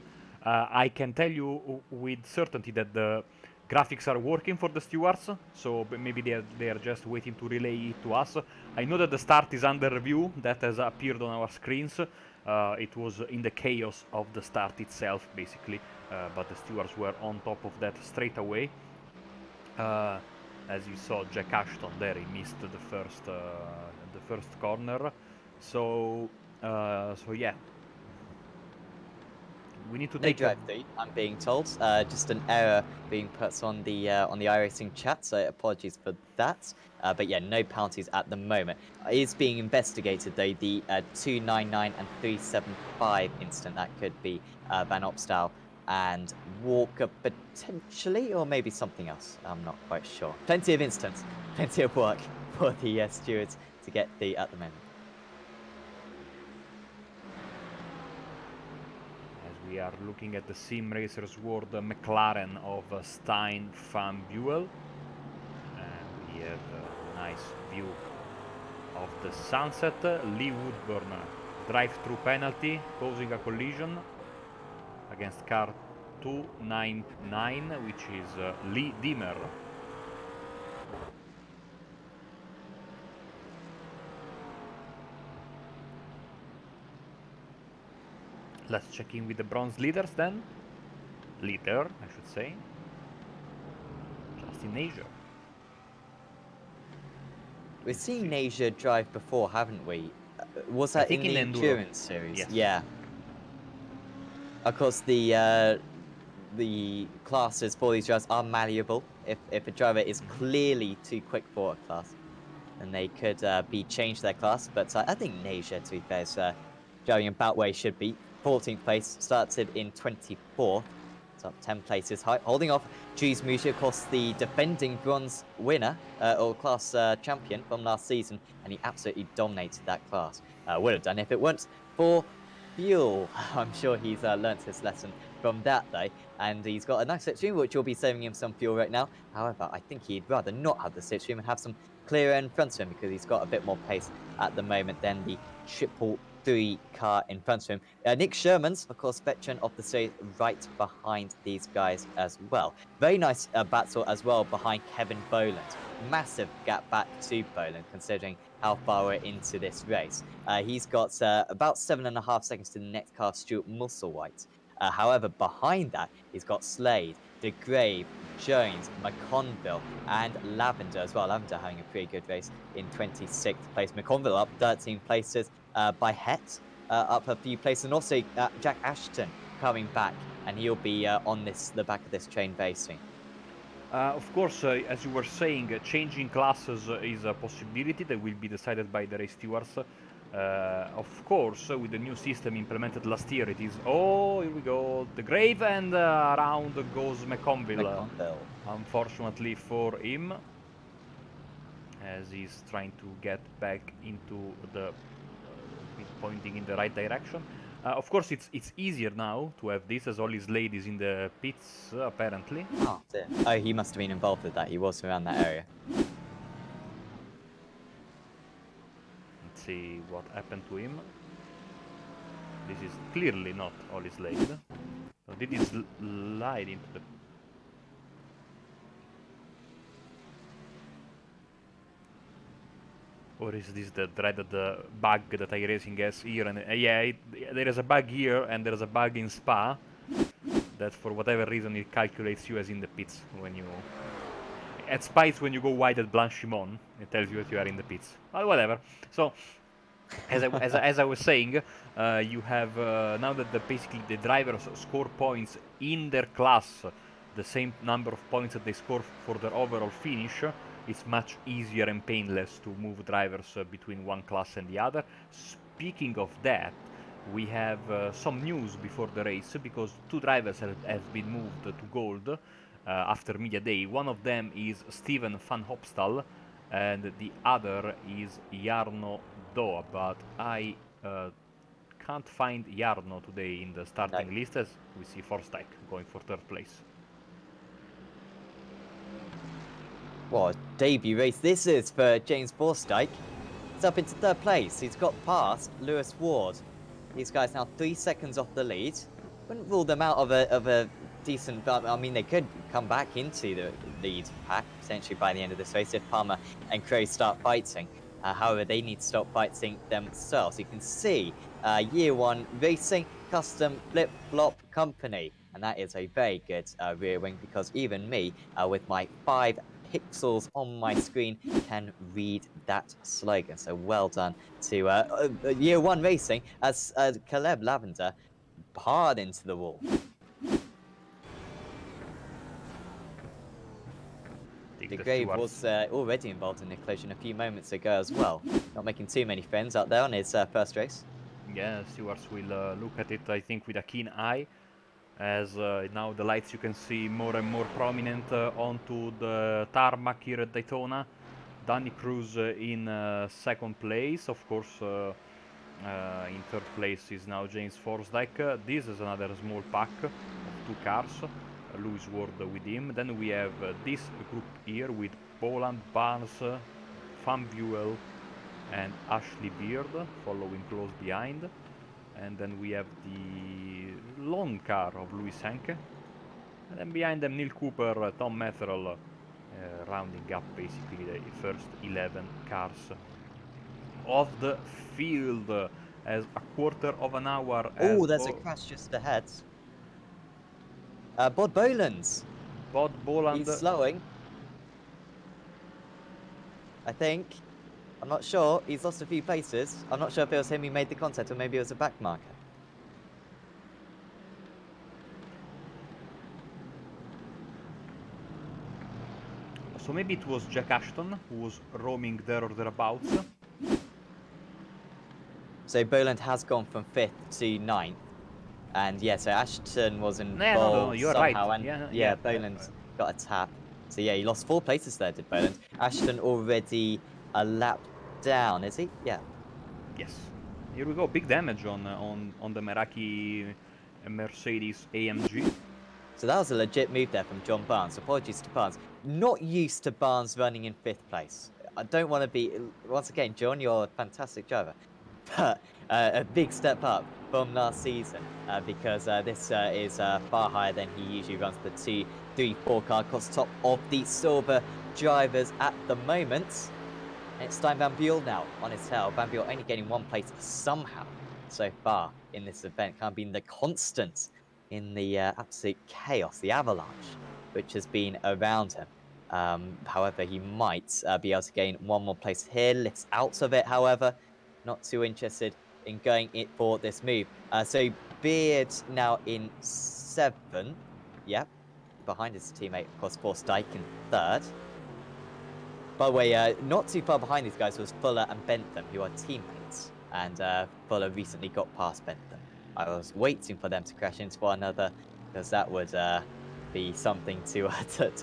I can tell you with certainty that the graphics are working for the stewards, so maybe they are just waiting to relay it to us. I know that the start is under review, that has appeared on our screens. It was in the chaos of the start itself, basically, but the stewards were on top of that straight away. As you saw, Jack Ashton there, he missed the first corner. So So yeah, we need to No take a drive through, I'm being told. Just an error being put on the iRacing chat, so apologies for that. But yeah, no penalties at the moment. It is being investigated though. The 299 and 375 incident that could be Van Opstal and Walker potentially, or maybe something else. I'm not quite sure. Plenty of incidents, plenty of work for the stewards to get the at the moment. as we are looking at the Simracersworld McLaren of Stein van Buell. And we have a nice view of the sunset. Lee Woodburn drive-through penalty, causing a collision against car 299, which is Lee Dimmer. Let's check in with the bronze leaders then. Leader, I should say. Justin Asia. We've seen Nasia drive before, haven't we? Was that think in the in Enduro. endurance series? Yes. Yeah. Of course, the classes for these drivers are malleable. If a driver is clearly too quick for a class, then they could be changed their class. But I think Nasia, to be fair, is driving about where he should be. 14th place, started in 24th. It's up 10 places, holding off Jeez Muji, of course, the defending bronze winner, or class champion from last season, and he absolutely dominated that class. Would have done if it weren't for fuel. I'm sure he's learnt his lesson from that, though, and he's got a nice slipstream, which will be saving him some fuel right now. However, I think he'd rather not have the slipstream and have some clear in front of him, because he's got a bit more pace at the moment than the triple 3 car in front of him. Nick Sherman's, of course, veteran of the series, right behind these guys as well. Very nice battle as well behind Kevin Boland. Massive gap back to Boland, considering how far we're into this race. He's got about 7.5 seconds to the next car, Stuart Musselwhite. However, behind that, he's got Slade, DeGrave, Jones, McConville, and Lavender as well. Lavender having a pretty good race in 26th place. McConville up 13 places by Het, up a few places. And also Jack Ashton coming back, and he'll be on the back of this train very soon. Of course, as you were saying, changing classes is a possibility that will be decided by the race stewards. Of course, with the new system implemented last year, it is, oh, here we go, the grave, and around goes McConville. Unfortunately for him, as he's trying to get back into the pointing in the right direction. Of course, it's easier now to have this, as all his ladies in the pits, apparently. Oh, dear. Oh, he must have been involved with that. He was around that area. Let's see what happened to him. This is clearly not all his lady. So did he slide into the... Or is this the dreaded bug that iRacing has here? And yeah, there is a bug here, and there is a bug in Spa that, for whatever reason, it calculates you as in the pits when you. At Spa, it's when you go wide at Blanchimont, it tells you that you are in the pits. Well, whatever. So, as I was saying, you have now that basically the drivers score points in their class, the same number of points that they score for their overall finish. It's much easier and painless to move drivers between one class and the other. Speaking of that, we have some news before the race, because two drivers have been moved to gold after media day. One of them is Steven van Hopstal, and the other is Jarno Doa, but I can't find Jarno today in the starting list, as we see Forstyke going for third place. What a debut race this is for James Forstyke. He's up into third place. He's got past Lewis Ward. These guys now 3 seconds off the lead. Wouldn't rule them out of a decent... I mean, they could come back into the lead pack, potentially, by the end of this race if Palmer and Crow start fighting. However, they need to stop fighting themselves. You can see Year 1 Racing Custom Flip-Flop Company. And that is a very good rear wing, because even me, with my 5 pixels on my screen can read that slogan. So well done to Year 1 Racing as Caleb Lavender barred into the wall. De Grave was already involved in a collision a few moments ago as well. Not making too many friends out there on his first race. Yeah, stewards will look at it, I think, with a keen eye, as now the lights you can see more and more prominent onto the tarmac here at Daytona. Danny Cruz in second place, of course. In third place is now James Forsdyke. This is another small pack of 2 cars. Lewis Ward with him. Then we have this group here with Boland, Barnes, Van Buell, and Ashley Beard following close behind. And then we have the long car of Louis Henke. And then behind them, Neil Cooper, Tom Metherell, rounding up basically the first 11 cars of the field. As a quarter of an hour. Oh, there's a crash just ahead. Bod Boland. Bod Boland. He's slowing. I think. I'm not sure. He's lost a few places. I'm not sure if it was him who made the contact or maybe it was a back marker. So maybe it was Jack Ashton who was roaming there or thereabouts. So Boland has gone from 5th to 9th. And yeah, so Ashton was involved no, you're somehow. right. And Yeah, Boland got a tap. So yeah, he lost 4 places there, did Boland. Ashton already a lap down, is he? Yeah. Yes. Here we go. Big damage on the Meraki Mercedes AMG. So that was a legit move there from John Barnes. Apologies to Barnes. Not used to Barnes running in 5th place. I don't want to be... Once again, John, you're a fantastic driver. But a big step up from last season because this is far higher than he usually runs the 2, 3, 4 car across top of the silver drivers at the moment. And it's Stein Van Buell now on his tail. Van Buell only getting 1 place somehow so far in this event. Kind of been the constant in the absolute chaos, the avalanche, which has been around him. However, he might be able to gain 1 more place here. Lifts out of it, however. Not too interested in going it for this move. So Beard now in 7th. Yep. Behind his teammate, of course, Forsdyke in 3rd. By the way, not too far behind these guys was Fuller and Bentham, who are teammates. And Fuller recently got past Bentham. I was waiting for them to crash into one another, because that would be something to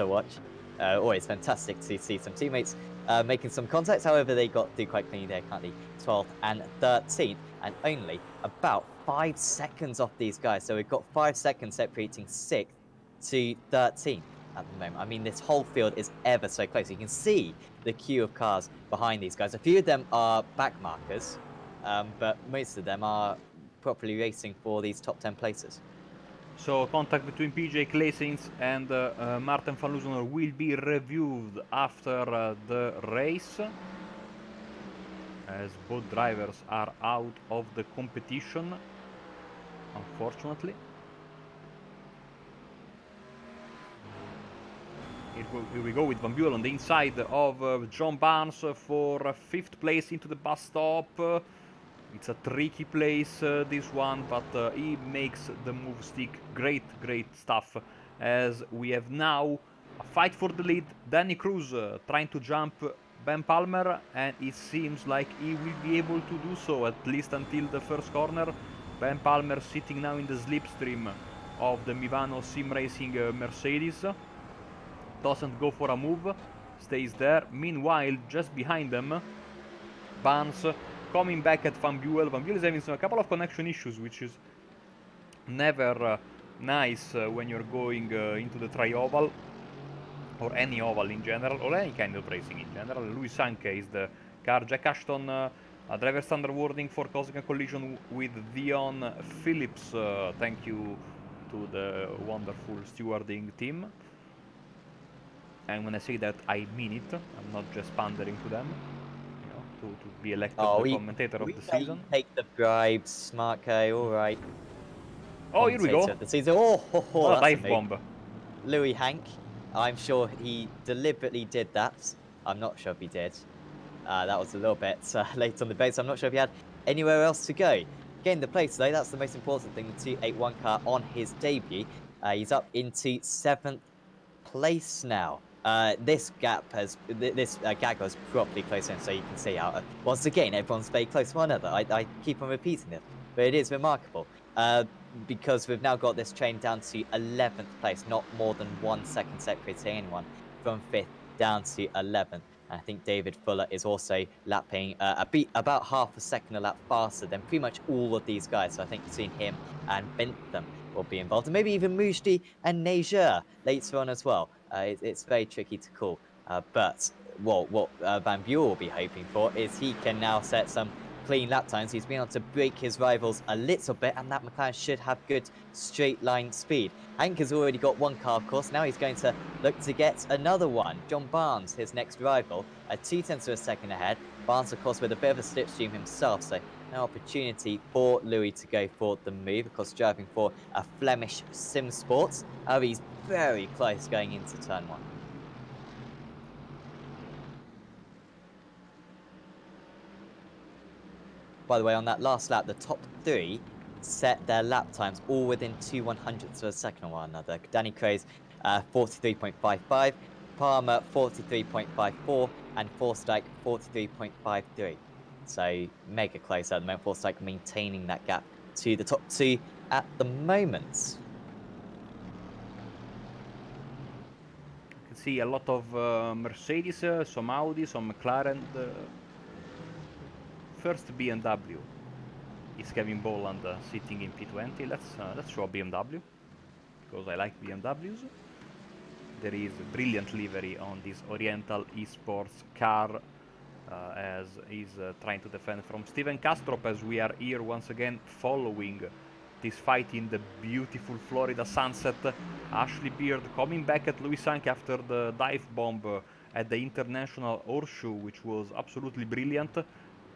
watch. Always fantastic to see some teammates making some contacts. However, they got through quite cleanly. They're currently 12th and 13th, and only about 5 seconds off these guys. So we've got 5 seconds separating 6th to 13th at the moment. I mean, this whole field is ever so close. You can see the queue of cars behind these guys. A few of them are back markers, but most of them are properly racing for these top 10 places. So contact between PJ Claesins and Martin van Loosener will be reviewed after the race, as both drivers are out of the competition, unfortunately. Here we go with Van Buell on the inside of John Barnes for 5th place into the bus stop. It's a tricky place, this one, but he makes the move stick. Great stuff. As we have now a fight for the lead. Danny Cruz trying to jump Ben Palmer, and it seems like he will be able to do so, at least until the first corner. Ben Palmer sitting now in the slipstream of the Mivano Simracing Mercedes. Doesn't go for a move, stays there. Meanwhile, just behind them, Barnes coming back at Van Buell. Van Buell is having a couple of connection issues, which is never nice when you're going into the tri-oval, or any oval in general, or any kind of racing in general. Louis Sanke is the car. Jack Ashton, a driver standard warning for causing a collision with Dion Phillips. Thank you to the wonderful stewarding team. And when I say that, I mean it. I'm not just pandering to them. To be elected the commentator of the season. Take the bribes, smart guy, alright. Oh, here we go. The season. Oh, what a that's dive bomb. Louis Hank I'm sure he deliberately did that. I'm not sure if he did. That was a little bit late on the base. I'm not sure if he had anywhere else to go. Gained the place though. That's the most important thing. The 281 car on his debut. He's up into 7th place now. This gap gag was properly close in, so you can see how once again everyone's very close to one another. I keep on repeating this, but it is remarkable because we've now got this train down to 11th place, not more than 1 second separating anyone from 5th down to 11th. And I think David Fuller is also lapping about half a second a lap faster than pretty much all of these guys. So I think between him and Bentham will be involved, and maybe even Mujdi and Neja later on as well. It's very tricky to call, but what Van Buren will be hoping for is he can now set some clean lap times. He's been able to break his rivals a little bit, and that McLaren should have good straight line speed. Hank has already got one car, of course. Now he's going to look to get another one. John Barnes, his next rival, 2/10 of a second ahead. Barnes, of course, with a bit of a slipstream himself, so no opportunity for Louis to go for the move, of course, driving for a Flemish sim sports. He's very close going into turn 1. By the way, on that last lap, the top 3 set their lap times all within 2/100ths of a second of one another. Danny Craze, 43.55, Palmer, 43.54, and Forsyth, 43.53. So mega close at the moment. Forsyth maintaining that gap to the top 2 at the moment. You can see a lot of Mercedes, some Audi, some McLaren. First BMW is Kevin Bolland sitting in P20. Let's show BMW because I like BMWs. There is a brilliant livery on this Oriental Esports car as he's trying to defend from Steven Castrop, as we are here once again following this fight in the beautiful Florida sunset. Ashley Beard coming back at Louis Sainz after the dive bomb at the International Horseshoe, which was absolutely brilliant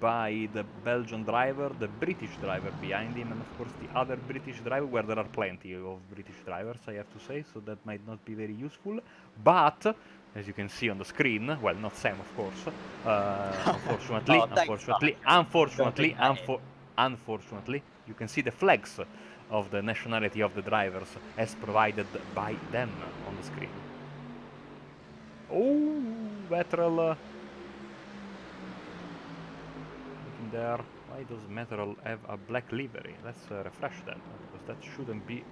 by the Belgian driver, the British driver behind him, and of course the other British driver, where there are plenty of British drivers, I have to say, so that might not be very useful. But, as you can see on the screen, well, not Sam, of course, unfortunately, unfortunately, you can see the flags of the nationality of the drivers as provided by them on the screen. Oh, Vettel there. Why does Metal have a black livery? Let's refresh that, because that shouldn't be...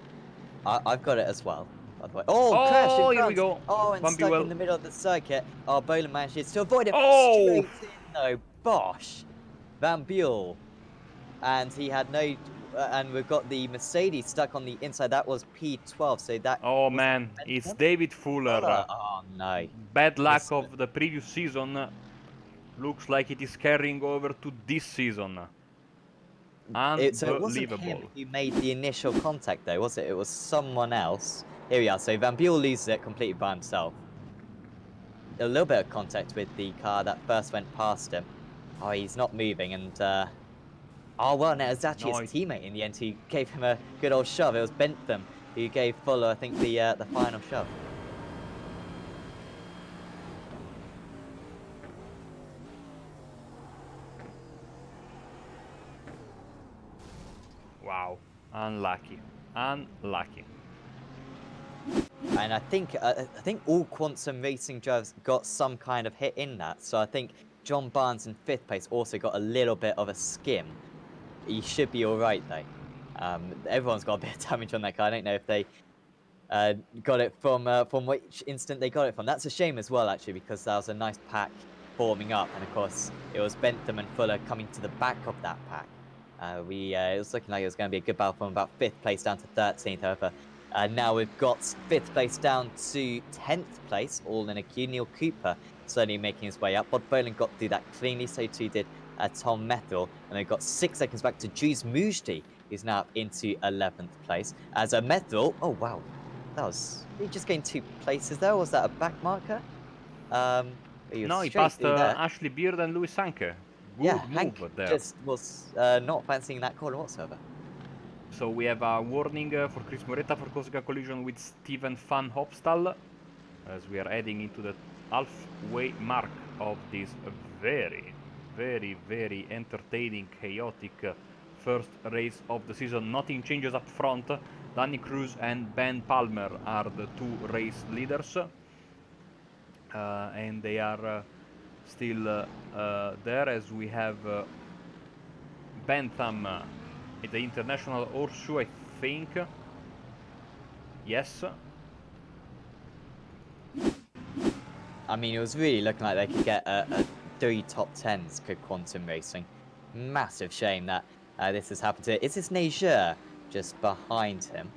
I've got it as well, by the way. Oh, crash in front! Here we go! Oh, and stuck in the middle of the circuit. Oh, Bolan manages to avoid it. Oh! Straight in, though. Bosh! Van Buren. And he had no... and we've got the Mercedes stuck on the inside. That was P12, so that... Oh, man, it's David Fuller. Oh, no. Bad luck of the previous season. Looks like it is carrying over to this season. Unbelievable. So it wasn't him who made the initial contact, though, was it? It was someone else. Here we are. So Van Buren loses it completely by himself. A little bit of contact with the car that first went past him. Oh, he's not moving, and oh well, no, it was actually his teammate in the end who gave him a good old shove. It was Bentham who gave Fuller, I think, the final shove. Wow, unlucky. And I think all Quantum Racing drivers got some kind of hit in that. So I think John Barnes in 5th place also got a little bit of a skim. He should be all right though. Everyone's got a bit of damage on that car. I don't know if they got it from which instant they got it from. That's a shame as well, actually, because that was a nice pack forming up, and of course it was Bentham and Fuller coming to the back of that pack. It was looking like it was going to be a good battle from about 5th place down to 13th. However, now we've got 5th place down to 10th place, all in a queue. Neil Cooper slowly making his way up. Bod Bolan got through that cleanly, so too did Tom Methel. And they've got 6 seconds back to Juice Mujdi, who's now up into 11th place. As a Methel, oh wow, he just gained 2 places there, or was that a back marker? No, he passed Ashley Beard and Louis Sainz. Good move Hank there. Just was not fancying that corner whatsoever. So we have a warning for Chris Moretta for causing a collision with Steven van Hopstal. as we are heading into the halfway mark of this very, very, very entertaining, chaotic first race of the season. Nothing changes up front. Danny Cruz and Ben Palmer are the two race leaders, and they are still there, as we have Bentham at the International Horseshoe, I think. Yes. I mean, it was really looking like they could get 3 top 10s could Quantum Racing. Massive shame that this has happened to. Is this Niger just behind him?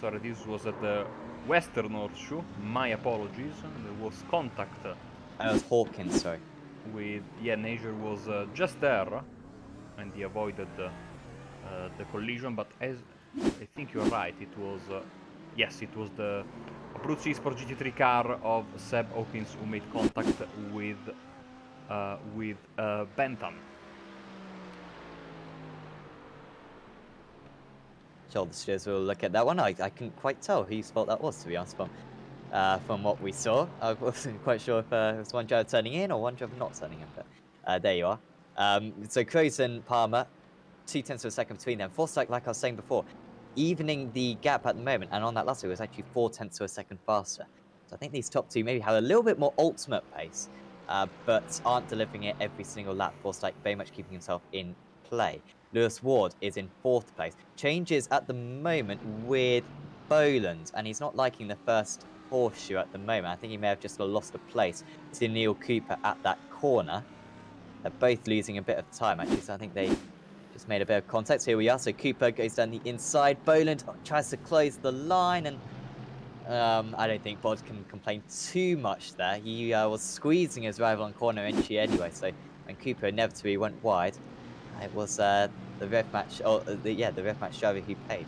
Sorry, this was at the Western Horseshoe. My apologies. There was contact Oh, it was Hawkins, sorry. with... Yeah, Nager was just there, and he avoided the collision, but as I think you're right, it was... yes, it was the Abruzzi Sport GT3 car of Seb Hawkins who made contact with Bentham. Sure, the studios will look at that one. I couldn't quite tell whose fault that was, to be honest, from what we saw. I wasn't quite sure if it was one driver turning in or one driver not turning in, but there you are. So Cruz and Palmer, 0.2 of a second between them. Forsyth, like I was saying before, evening the gap at the moment, and on that last lap, it was actually 0.4 of a second faster. So I think these top two maybe have a little bit more ultimate pace, but aren't delivering it every single lap. Forsyth very much keeping himself in play. Lewis Ward is in 4th place. Changes at the moment with Boland, and he's not liking the first horseshoe at the moment. I think he may have just lost a place to Neil Cooper at that corner. They're both losing a bit of time, actually, so I think they just made a bit of contact. Here we are. So Cooper goes down the inside. Boland tries to close the line, and I don't think Bod can complain too much there. He was squeezing his rival on corner entry anyway, so when Cooper inevitably went wide, it was the rev match, or the rev match driver who paid.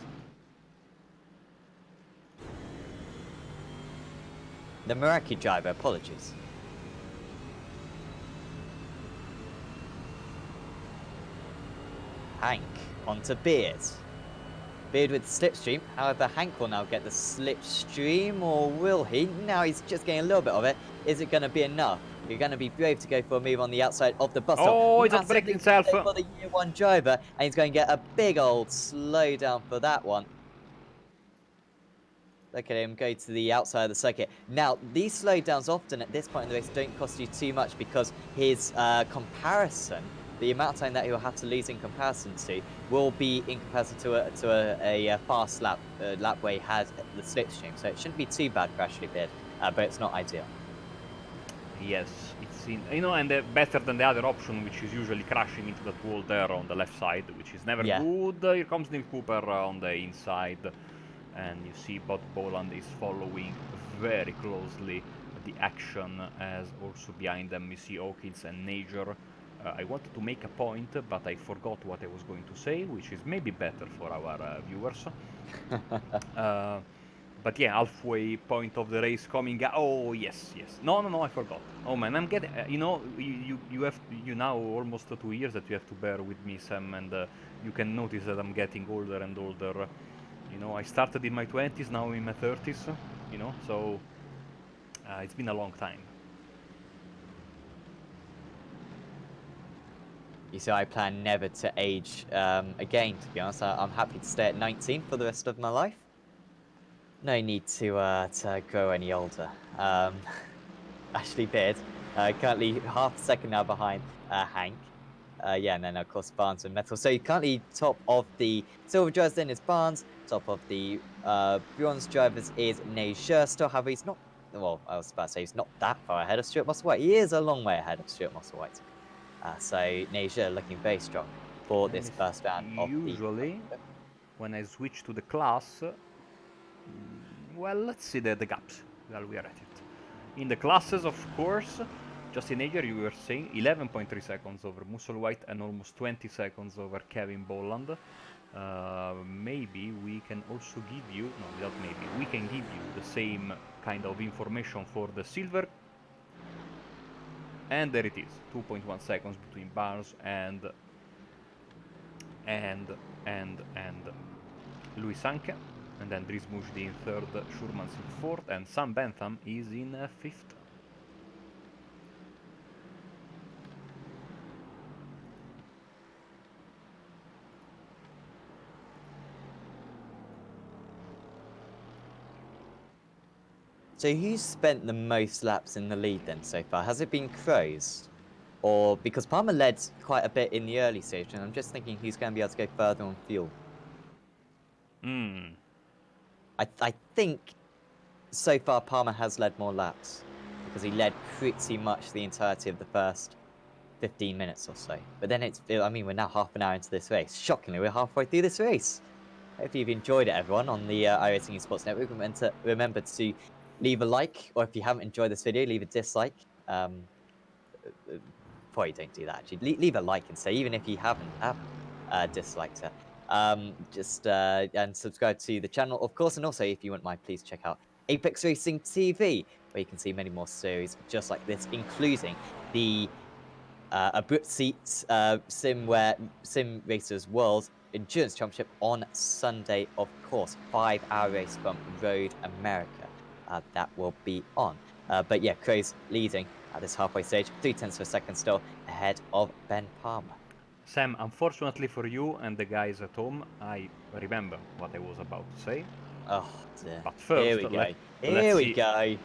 The Meraki driver, apologies. Hank onto Beard. Beard with the slipstream. However, Hank will now get the slipstream, or will he? Now he's just getting a little bit of it. Is it going to be enough? You're going to be brave to go for a move on the outside of the bus stop. Oh, he's not breaking himself. For the year 1 driver, and he's going to get a big old slowdown for that one. Look at him go to the outside of the circuit. Now, these slowdowns often at this point in the race don't cost you too much, because his comparison, the amount of time that he'll have to lose in comparison to, will be in comparison to a fast lap where he had the slipstream. So it shouldn't be too bad for Ashley Beard, but it's not ideal. Yes, it's in, you know, and better than the other option, which is usually crashing into that wall there on the left side, which is never good. Here comes Neil Cooper on the inside, and you see Bob Boland is following very closely the action, as also behind them you see Hawkins and Nager. I wanted to make a point, but I forgot what I was going to say, which is maybe better for our viewers. But yeah, halfway point of the race coming. Oh yes, yes. No, I forgot. Oh man, I'm getting. You know, you now almost 2 years that you have to bear with me, Sam, and you can notice that I'm getting older and older. You know, I started in my 20s, now I'm in my 30s. You know, so it's been a long time. You see, I plan never to age again, to be honest. I'm happy to stay at 19 for the rest of my life. No need to grow any older. Ashley Beard, currently half a second now behind Hank. Yeah, and then of course Barnes and Metal. So currently top of the silver drivers then is Barnes. Top of the bronze drivers is Nager. Still, however, he's not. Well, I was about to say he's not that far ahead of Stuart Musselwhite. He is a long way ahead of Stuart Musselwhite. So Nager looking very strong for this first round of the... Usually, when I switch to the class, well, let's see the gaps while we are at it. In the classes, of course, Justin Nager, you were saying 11.3 seconds over Musselwhite and almost 20 seconds over Kevin Boland. Maybe we can also give you, no, without maybe, we can give you the same kind of information for the silver. And there it is, 2.1 seconds between Barnes and Louis Anke. And then Dries Mujdi in third, Schurmans in fourth, and Sam Bentham is in fifth. So who's spent the most laps in the lead then so far? Has it been Crows? Or because Palmer led quite a bit in the early stage, and I'm just thinking who's going to be able to go further on fuel. I think so far Palmer has led more laps because he led pretty much the entirety of the first 15 minutes or so. But then I mean, we're now half an hour into this race. Shockingly, we're halfway through this race. Hopefully you've enjoyed it, everyone, on the iRacing Esports Network. Remember to leave a like, or if you haven't enjoyed this video, leave a dislike. Probably don't do that, actually. Leave a like and say, even if you haven't disliked it. And subscribe to the channel, of course. And also, if you wouldn't mind, please check out Apex Racing TV, where you can see many more series just like this, including the Abrupt Seats Simracersworld Endurance Championship on Sunday, of course. 5-hour race from Road America. That will be on. But yeah, Crows leading at this halfway stage, 0.3 of a second still ahead of Ben Palmer. Sam, unfortunately for you and the guys at home, I remember what I was about to say. Oh dear. But first, Here we go. let's see. Go.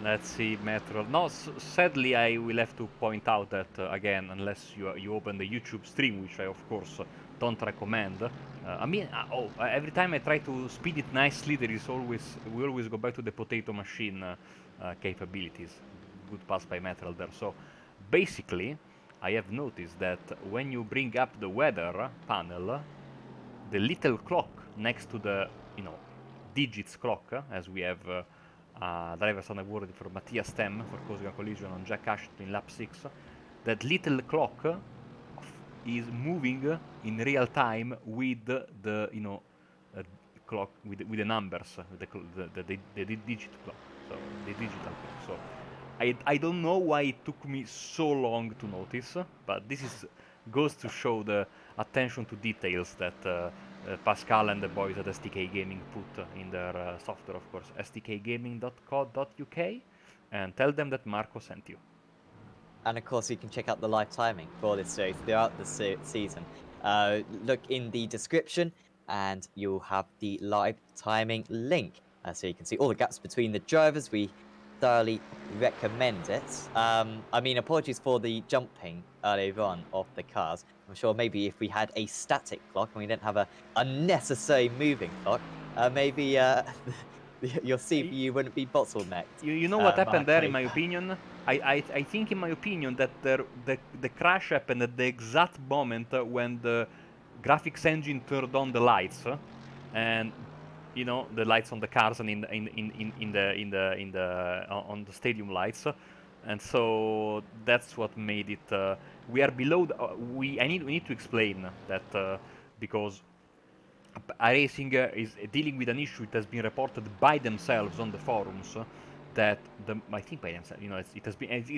Let's see, Metro. No, sadly, I will have to point out that again, unless you open the YouTube stream, which I of course don't recommend. Every time I try to speed it nicely, we always go back to the potato machine capabilities. Good pass by Metal there. So basically, I have noticed that when you bring up the weather panel, the little clock next to the digits clock, as we have drivers on awarded for Matthias Stem for causing a collision on Jack Ashton in lap 6, that little clock is moving in real time with the clock with the numbers, the digit clock, so the digital clock. So I don't know why it took me so long to notice, but this goes to show the attention to details that Pascal and the boys at STK Gaming put in their software, of course, stkgaming.co.uk, and tell them that Marco sent you. And of course, you can check out the live timing for this series throughout the season. Look in the description, and you'll have the live timing link, so you can see all the gaps between the drivers. We thoroughly recommend it. I mean, apologies for the jumping earlier on of the cars. I'm sure maybe if we had a static clock and we didn't have a unnecessary moving clock, maybe your CPU wouldn't be bottlenecked. You know what happened there, in my opinion? I think, in my opinion, that the crash happened at the exact moment when the graphics engine turned on the lights, and the lights on the cars and on the stadium lights, and so that's what made it. We are below. We need to explain that because iRacing is dealing with an issue. It has been reported by themselves on the forums that I think by themselves, it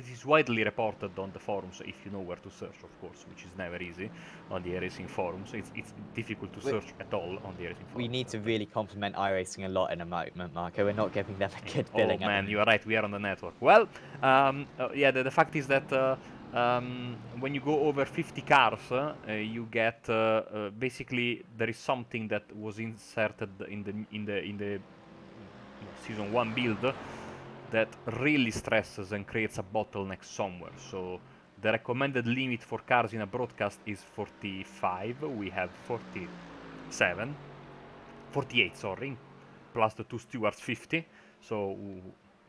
is widely reported on the forums if you know where to search, of course, which is never easy on the iRacing forums. It's difficult to search at all on the iRacing forums. We need to really compliment iRacing a lot in a moment, Marco. We're not giving them a good billing. Oh man, you are right. We are on the network. Well, yeah. The fact is that when you go over 50 cars, you get basically there is something that was inserted in the season 1 build that really stresses and creates a bottleneck somewhere. So the recommended limit for cars in a broadcast is 45. We have 48, sorry, plus the 2 stewards 50. So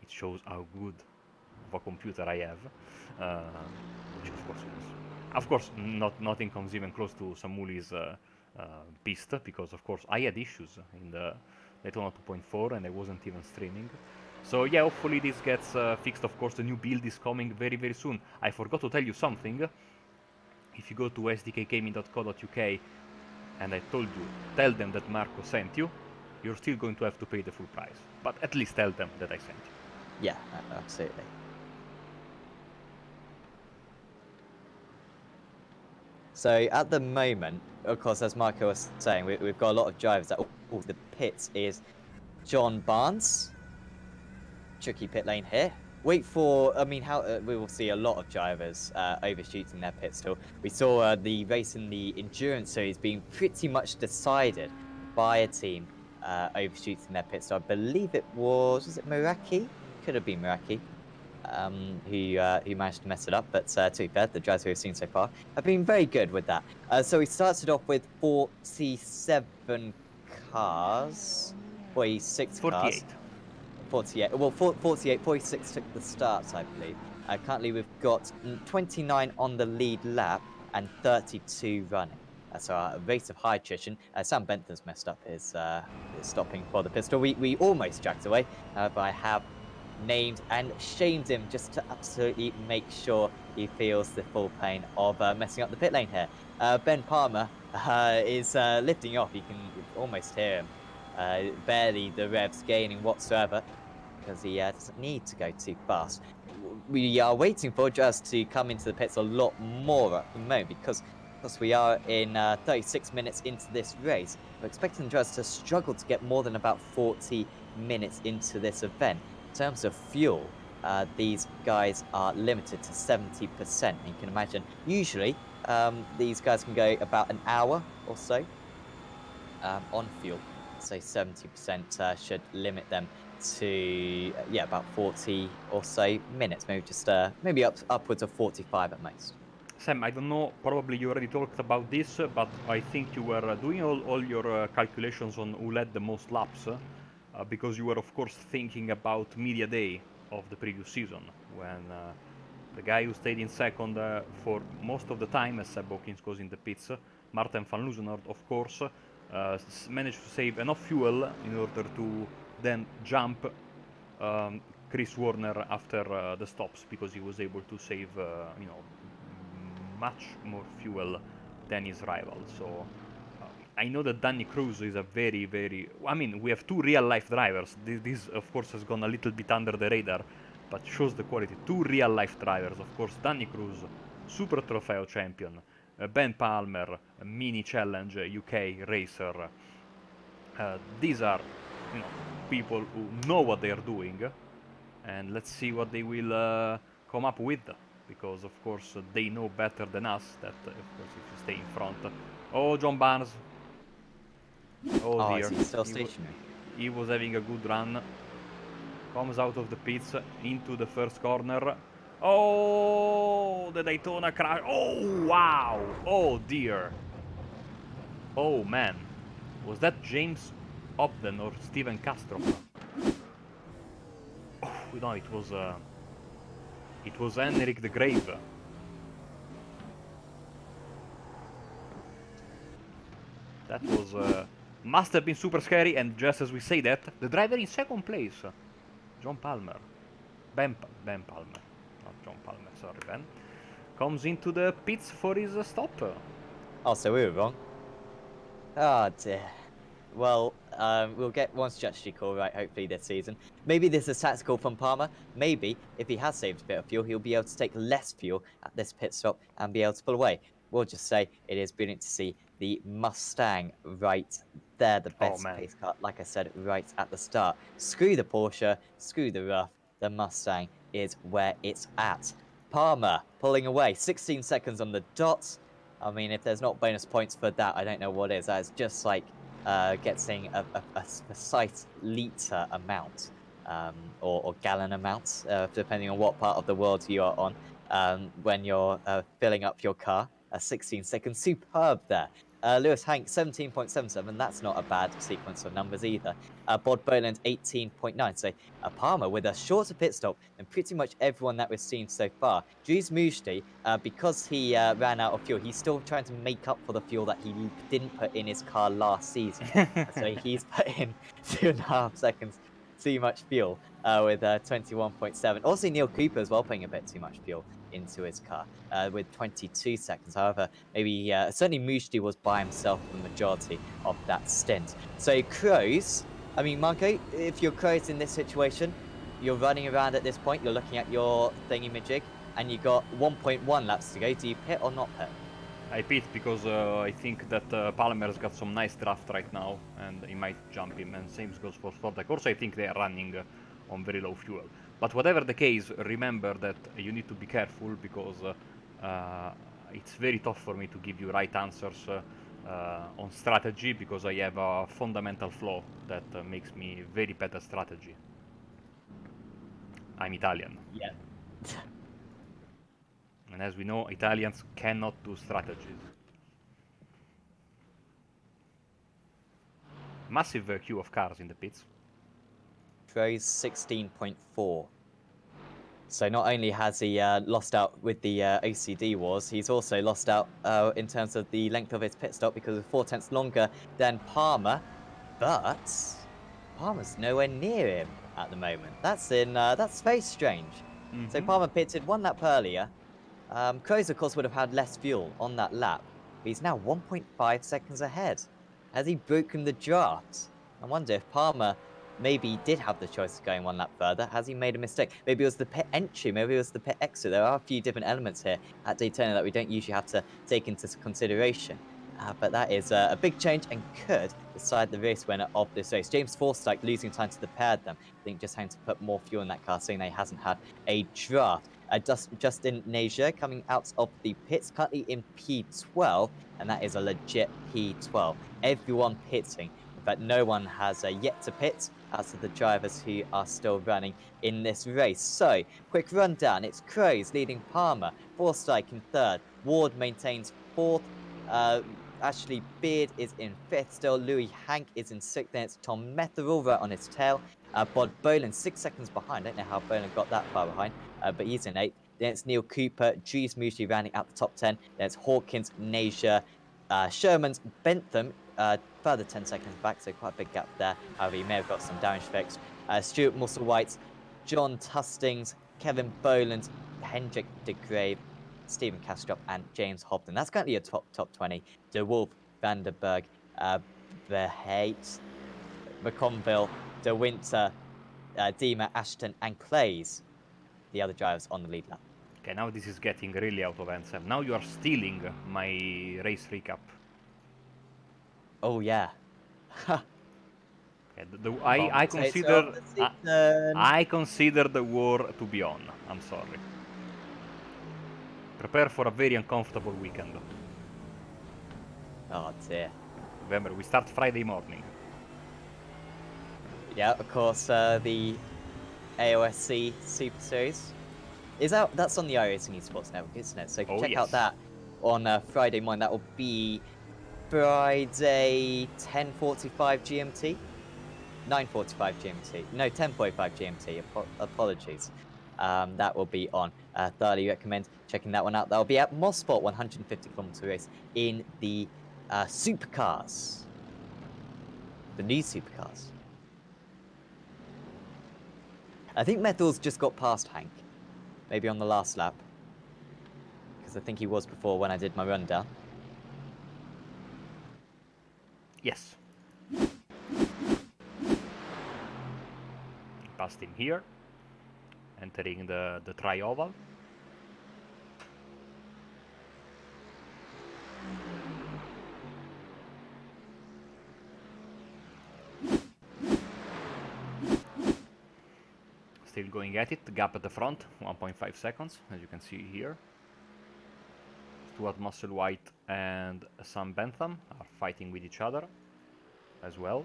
it shows how good of a computer I have, which of course nothing comes even close to Samuli's piste, because of course I had issues in the Daytona 2.4 and I wasn't even streaming. So yeah, hopefully this gets fixed. Of course, the new build is coming very, very soon. I forgot to tell you something. If you go to stkgaming.co.uk and I told you, tell them that Marco sent you, you're still going to have to pay the full price. But at least tell them that I sent you. Yeah, absolutely. So at the moment, of course, as Marco was saying, we've got a lot of drivers that all the pits is John Barnes. Tricky pit lane here. Wait for, I mean, how we will see a lot of drivers overshooting their pit stall. We saw the race in the endurance series being pretty much decided by a team overshooting their pit stall. I believe it was it Meraki? Could have been Meraki. Who managed to mess it up, but to be fair, the drivers we've seen so far have been very good with that. So we started off with 47 cars, 46 48. cars. 48. Well, 48, 46 took the starts, I believe. Currently, we've got 29 on the lead lap and 32 running. So a race of high attrition. Sam Bentham's messed up his stopping for the pistol. We almost jacked away, but I have named and shamed him just to absolutely make sure he feels the full pain of messing up the pit lane here. Ben Palmer is lifting off. You can almost hear him. Barely the revs gaining whatsoever, because he doesn't need to go too fast. We are waiting for Jazz to come into the pits a lot more at the moment, because we are in 36 minutes into this race. We're expecting Jazz to struggle to get more than about 40 minutes into this event. In terms of fuel, these guys are limited to 70%. You can imagine, usually, these guys can go about an hour or so on fuel. So 70% should limit them to about 40 or so minutes, maybe just maybe upwards of 45 at most. Sam, I don't know, probably you already talked about this, but I think you were doing all your calculations on who led the most laps, because you were, of course, thinking about Media Day of the previous season, when the guy who stayed in second for most of the time, as Seb Hawkins goes in the pits, Martin van Loosenhoort, of course, managed to save enough fuel in order to then jump Chris Warner after the stops, because he was able to save, much more fuel than his rival. So I know that Danny Cruz is a very, very... I mean, we have two real-life drivers. This, of course, has gone a little bit under the radar, but shows the quality. Two real-life drivers, of course. Danny Cruz, Super Trofeo champion. Ben Palmer, Mini Challenge UK racer. These are, people who know what they are doing, and let's see what they will come up with, because of course they know better than us that, of course, if you stay in front. Oh, John Barnes. Oh dear. Is he still stationary? He was having a good run. Comes out of the pits into the first corner. Oh, the Daytona crash. Oh, wow. Oh dear. Oh man. Was that James Obden or Steven Castro? Oh, no, it was Henrik the Grave. That was must have been super scary, and just as we say that, the driver in second place, John Palmer, Ben Palmer, not John Palmer, sorry, Ben, comes into the pits for his stop. Oh, so we were wrong. Oh dear. Well, we'll get one strategy call right, hopefully, this season. Maybe this is tactical from Palmer. Maybe, if he has saved a bit of fuel, he'll be able to take less fuel at this pit stop and be able to pull away. We'll just say it is brilliant to see the Mustang right there, the best pace car, like I said, right at the start. Screw the Porsche, screw the rough, the Mustang is where it's at. Palmer pulling away, 16 seconds on the dot. I mean, if there's not bonus points for that, I don't know what is. That is just like getting a precise litre amount, or gallon amount, depending on what part of the world you are on, when you're filling up your car. 16 seconds, superb there. Lewis Hank, 17.77, that's not a bad sequence of numbers either. Bod Boland, 18.9, so Palmer with a shorter pit stop than pretty much everyone that we've seen so far. Dries Mujti, because he ran out of fuel, he's still trying to make up for the fuel that he didn't put in his car last season. So he's put in 2.5 seconds too much fuel with 21.7. Also, Neil Cooper as well putting a bit too much fuel into his car with 22 seconds. However, maybe certainly Mujti was by himself for the majority of that stint. So Crows, I mean, Marco, if you're Crows in this situation, you're running around at this point, you're looking at your thingy-majig, and you got 1.1 laps to go. Do you pit or not pit? I pit because I think that Palmer's got some nice draft right now, and he might jump him, and same goes for Sportec. Also, I think they are running on very low fuel. But whatever the case, remember that you need to be careful because it's very tough for me to give you right answers on strategy because I have a fundamental flaw that makes me very bad at strategy. I'm Italian. Yeah. And as we know, Italians cannot do strategies. Massive queue of cars in the pits. Throws 16.4. So not only has he lost out with the OCD wars, he's also lost out in terms of the length of his pit stop because it's 4/10 longer than Palmer. But Palmer's nowhere near him at the moment. That's very strange. So Palmer pitted 1 lap earlier. Kroos, of course, would have had less fuel on that lap, but he's now 1.5 seconds ahead. Has he broken the draft? I wonder if Palmer maybe did have the choice of going 1 lap further. Has he made a mistake? Maybe it was the pit entry, maybe it was the pit exit. There are a few different elements here at Daytona that we don't usually have to take into consideration. But that is a big change and could decide the race winner of this race. James Forsyth losing time to the pair of them. I think just having to put more fuel in that car, saying that he hasn't had a draft. Justin Nager coming out of the pits, currently in P12, and that is a legit P12. Everyone pitting. In fact, no one has yet to pit out of the drivers who are still running in this race. So, quick rundown. It's Kroos leading Palmer, Forsyth in 3rd, Ward maintains 4th, Ashley Beard is in 5th still, Louis Hank is in 6th, then it's Tom Metherall right on his tail, Bod Boland 6 seconds behind, I don't know how Boland got that far behind, but he's in 8th, then it's Neil Cooper, Dries Mushi rounding out the top 10, then it's Hawkins, Nasia, Sherman's, Bentham, further 10 seconds back, so quite a big gap there, however he may have got some damage fixed, Stuart Musselwhite, John Tustings, Kevin Boland, Hendrik de Grave, Stephen Kastrop, and James Hobden. That's currently a top 20. De Wolf, Vanderberg, Verhate, McConville, De Winter, Dima, Ashton, and Clays, the other drivers on the lead lap. Okay, now this is getting really out of hand, Sam. Now you are stealing my race recap. Oh, yeah. Okay, I consider the war to be on. I'm sorry. Prepare for a very uncomfortable weekend. Oh, dear. Remember, we start Friday morning. Yeah, of course, the AOSC Super Series is out. That's on the iRacing Esports Network, isn't it? So check out that on Friday morning. That will be Friday 10:45 GMT, 9:45 GMT. No, 10:45 GMT. Apologies. That will be on. Thoroughly recommend checking that one out. That will be at Mosport, 150km race in the supercars, the new supercars. I think Methal's just got past Hank, maybe on the last lap, because I think he was before when I did my rundown. Yes. Passed him here, entering the tri-oval. Still going at it, gap at the front, 1.5 seconds, as you can see here. Stuart Musselwhite and Sam Bentham are fighting with each other as well.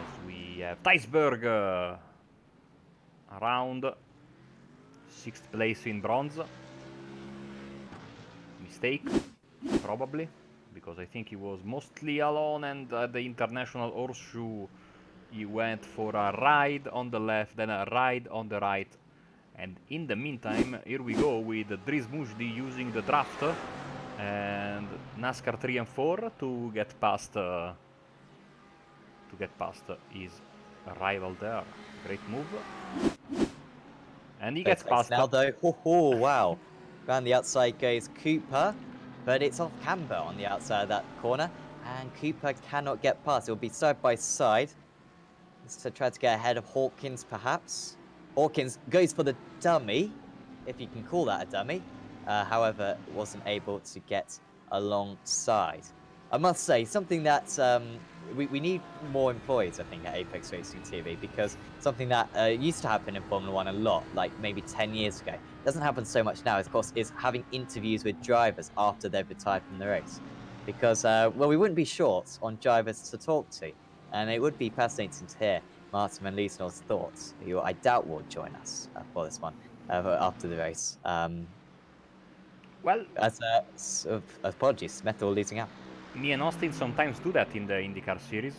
As we have Theisberg around 6th place in bronze. Mistake, probably, because I think he was mostly alone, and at the International Horseshoe he went for a ride on the left, then a ride on the right. And in the meantime, here we go with Dries Mujdi using the draft and NASCAR 3 and 4 to get past his rival there. Great move. And he gets past. Now though, oh wow! Around the outside goes Cooper, but it's off camber on the outside of that corner, and Cooper cannot get past. It will be side by side. To try to get ahead of Hawkins, perhaps. Hawkins goes for the dummy, if you can call that a dummy. however, wasn't able to get alongside. I must say, something that we need more employees, I think, at Apex Racing TV, because something that used to happen in Formula One a lot, like maybe 10 years ago, doesn't happen so much now, of course, is having interviews with drivers after they've retired from the race. Because, well, we wouldn't be short on drivers to talk to, and it would be fascinating to hear Martin Van Liesnor's thoughts, who I doubt will join us for this one after the race. Well, Apologies, Smethel losing out. me and Austin sometimes do that in the IndyCar series.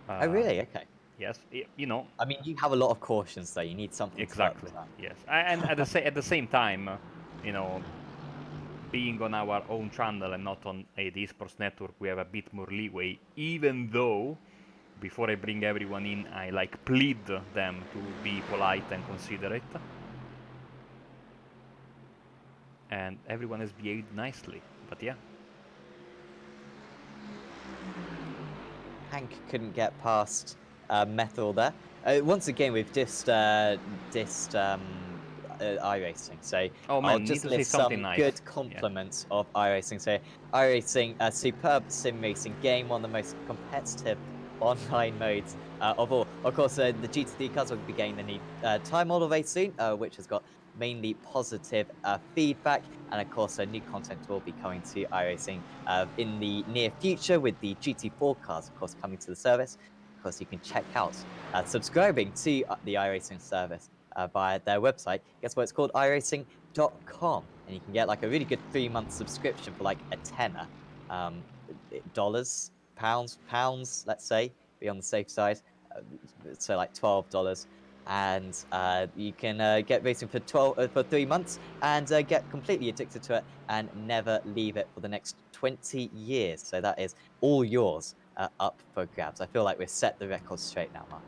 Oh, really? Okay. Yes, you know, I mean, you have a lot of cautions, so you need something to fill up the exactly. time. Yes, and at the same time, you know, being on our own channel and not on the esports network, we have a bit more leeway. Even though, before I bring everyone in, I like plead them to be polite and considerate, and everyone has behaved nicely. But yeah. Hank couldn't get past Methil there. Once again, we've dissed iRacing, so Oh I'll man, need just to say list something some nice. good Yeah. compliments of iRacing. So, iRacing, a superb sim racing game, one of the most competitive online modes of all. Of course, the GT3 cars will be getting the new time model very soon, which has got mainly positive feedback, and of course, new content will be coming to iRacing in the near future with the GT4 cars, of course, coming to the service. Of course, you can check out subscribing to the iRacing service via their website. Guess what? It's called iRacing.com, and you can get like a really good 3-month subscription for like a tenner, dollars, pounds, let's say, be on the safe side. So like $12, and you can get racing for 3 months and get completely addicted to it and never leave it for the next 20 years. So that is all yours up for grabs. I feel like we've set the record straight now, Mark.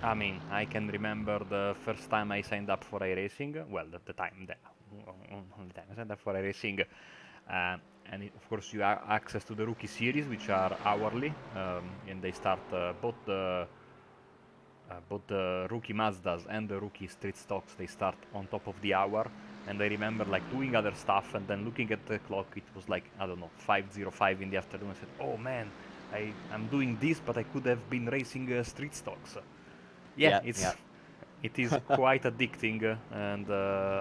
I mean, I can remember the first time I signed up for iRacing. Well, the time that only time I signed up for iRacing, and of course you have access to the rookie series, which are hourly, and they start both the rookie Mazdas and the rookie street stocks. They start on top of the hour, and I remember like doing other stuff and then looking at the clock. It was like, I don't know, 5:05 in the afternoon. I said, "Oh man, I'm doing this, but I could have been racing street stocks." Yeah, it is quite addicting, and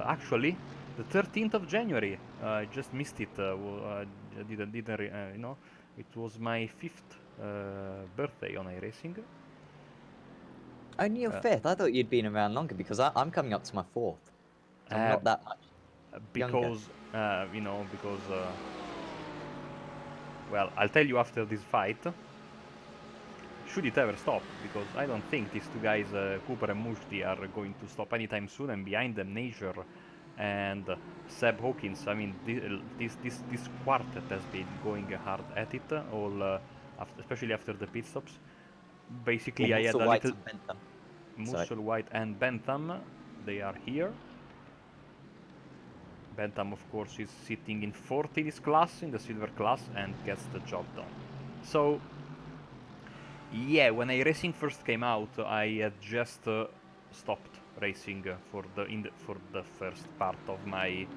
actually, the 13th of January, I just missed it. I didn't you know, it was my 5th birthday on iRacing. Only your 5th? I thought you'd been around longer because I'm coming up to my 4th. So I'm not that much younger. Because you know, because well, I'll tell you after this fight. Should it ever stop? Because I don't think these two guys, Cooper and Mushti, are going to stop anytime soon. And behind them, Nature and Seb Hawkins. I mean, this quartet has been going hard at it, especially after the pit stops. Basically, Well, I had a White little and Bentham. Musselwhite and Bentham. They are here. Bentham, of course, is sitting in 4th in his class, in the silver class, and gets the job done. So, yeah, when iRacing first came out, I had just stopped racing for the first part of my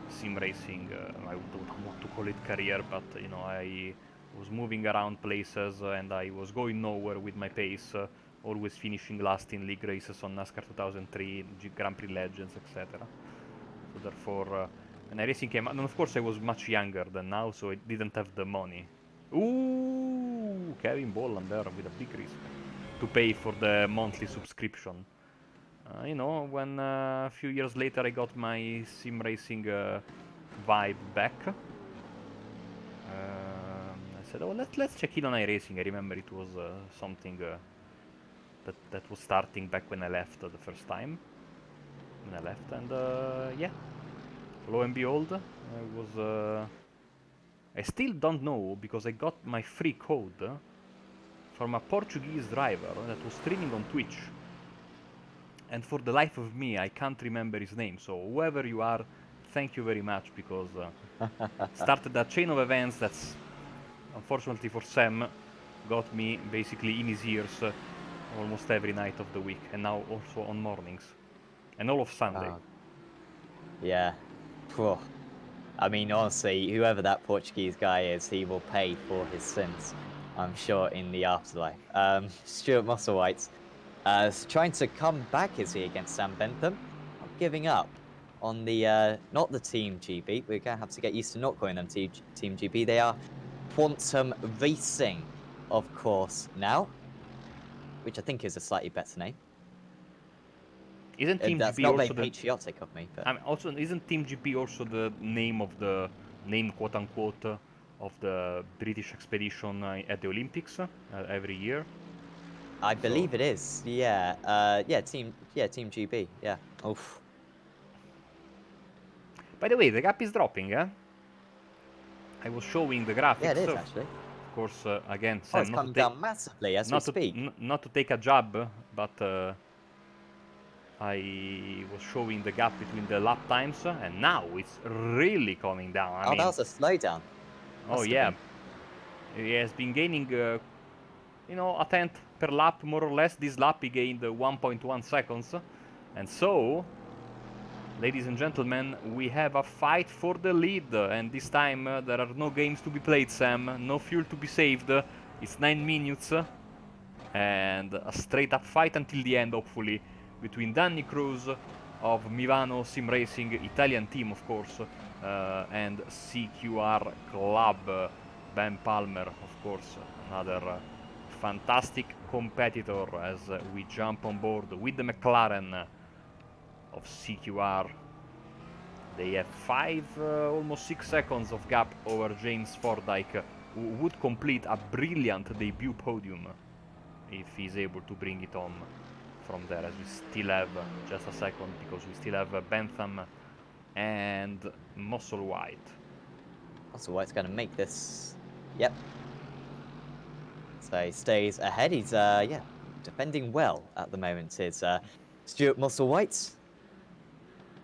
sim racing. I don't know what to call it career, but you know, I was moving around places and I was going nowhere with my pace. Always finishing last in league races on NASCAR 2003, Grand Prix Legends, etc. So therefore, when iRacing came out, and of course I was much younger than now, so I didn't have the money. Ooh, Kevin Bolland there with a big risk to pay for the monthly subscription. You know, when a few years later I got my sim racing vibe back, I said, "Oh, let's check in on iRacing." I remember it was something that was starting back when I left the first time. When I left, and yeah, lo and behold, I was. I still don't know because I got my free code from a Portuguese driver that was streaming on Twitch. And for the life of me, I can't remember his name. So whoever you are, thank you very much because started a chain of events that's, unfortunately for Sam, got me basically in his ears almost every night of the week, and now also on mornings, and all of Sunday. Yeah. Phew. I mean, honestly, whoever that Portuguese guy is, he will pay for his sins, I'm sure, in the afterlife. Stuart Musselwhite trying to come back, is he, against Sam Bentham? Not giving up on the, not the Team GB. We're going to have to get used to not calling them Team GB. They are Quantum Racing, of course, now, which I think is a slightly better name. Isn't Team That's GP not very also the patriotic of me, but I mean, also isn't Team GP also the name of the name quote unquote of the British expedition at the Olympics every year? I believe it is. Yeah. Team GB. Yeah. Oof. By the way, the gap is dropping, eh? I was showing the Yeah, it graphics. is Of actually. course, again, Oh, Sam, it's coming down massively as we speak. not to take a jab, but I was showing the gap between the lap times, and now it's really coming down. I Oh, that mean, was a slowdown. oh Must have yeah, been. he has been gaining, a tenth per lap more or less. This lap he gained 1.1 seconds, and so, ladies and gentlemen, we have a fight for the lead, and this time there are no games to be played, Sam. No fuel to be saved. It's 9 minutes, and a straight up fight until the end, hopefully, between Danny Cruz of Mivano Sim Racing, Italian team of course, and CQR Club, Ben Palmer, of course, another fantastic competitor as we jump on board with the McLaren of CQR. They have 5, almost 6 seconds of gap over James Fordyke, who would complete a brilliant debut podium if he's able to bring it on from there, as we still have just a second because we still have Bentham and Musselwhite. Musselwhite's going to make this. Yep. So he stays ahead. He's defending well at the moment. Is Stuart Musselwhite.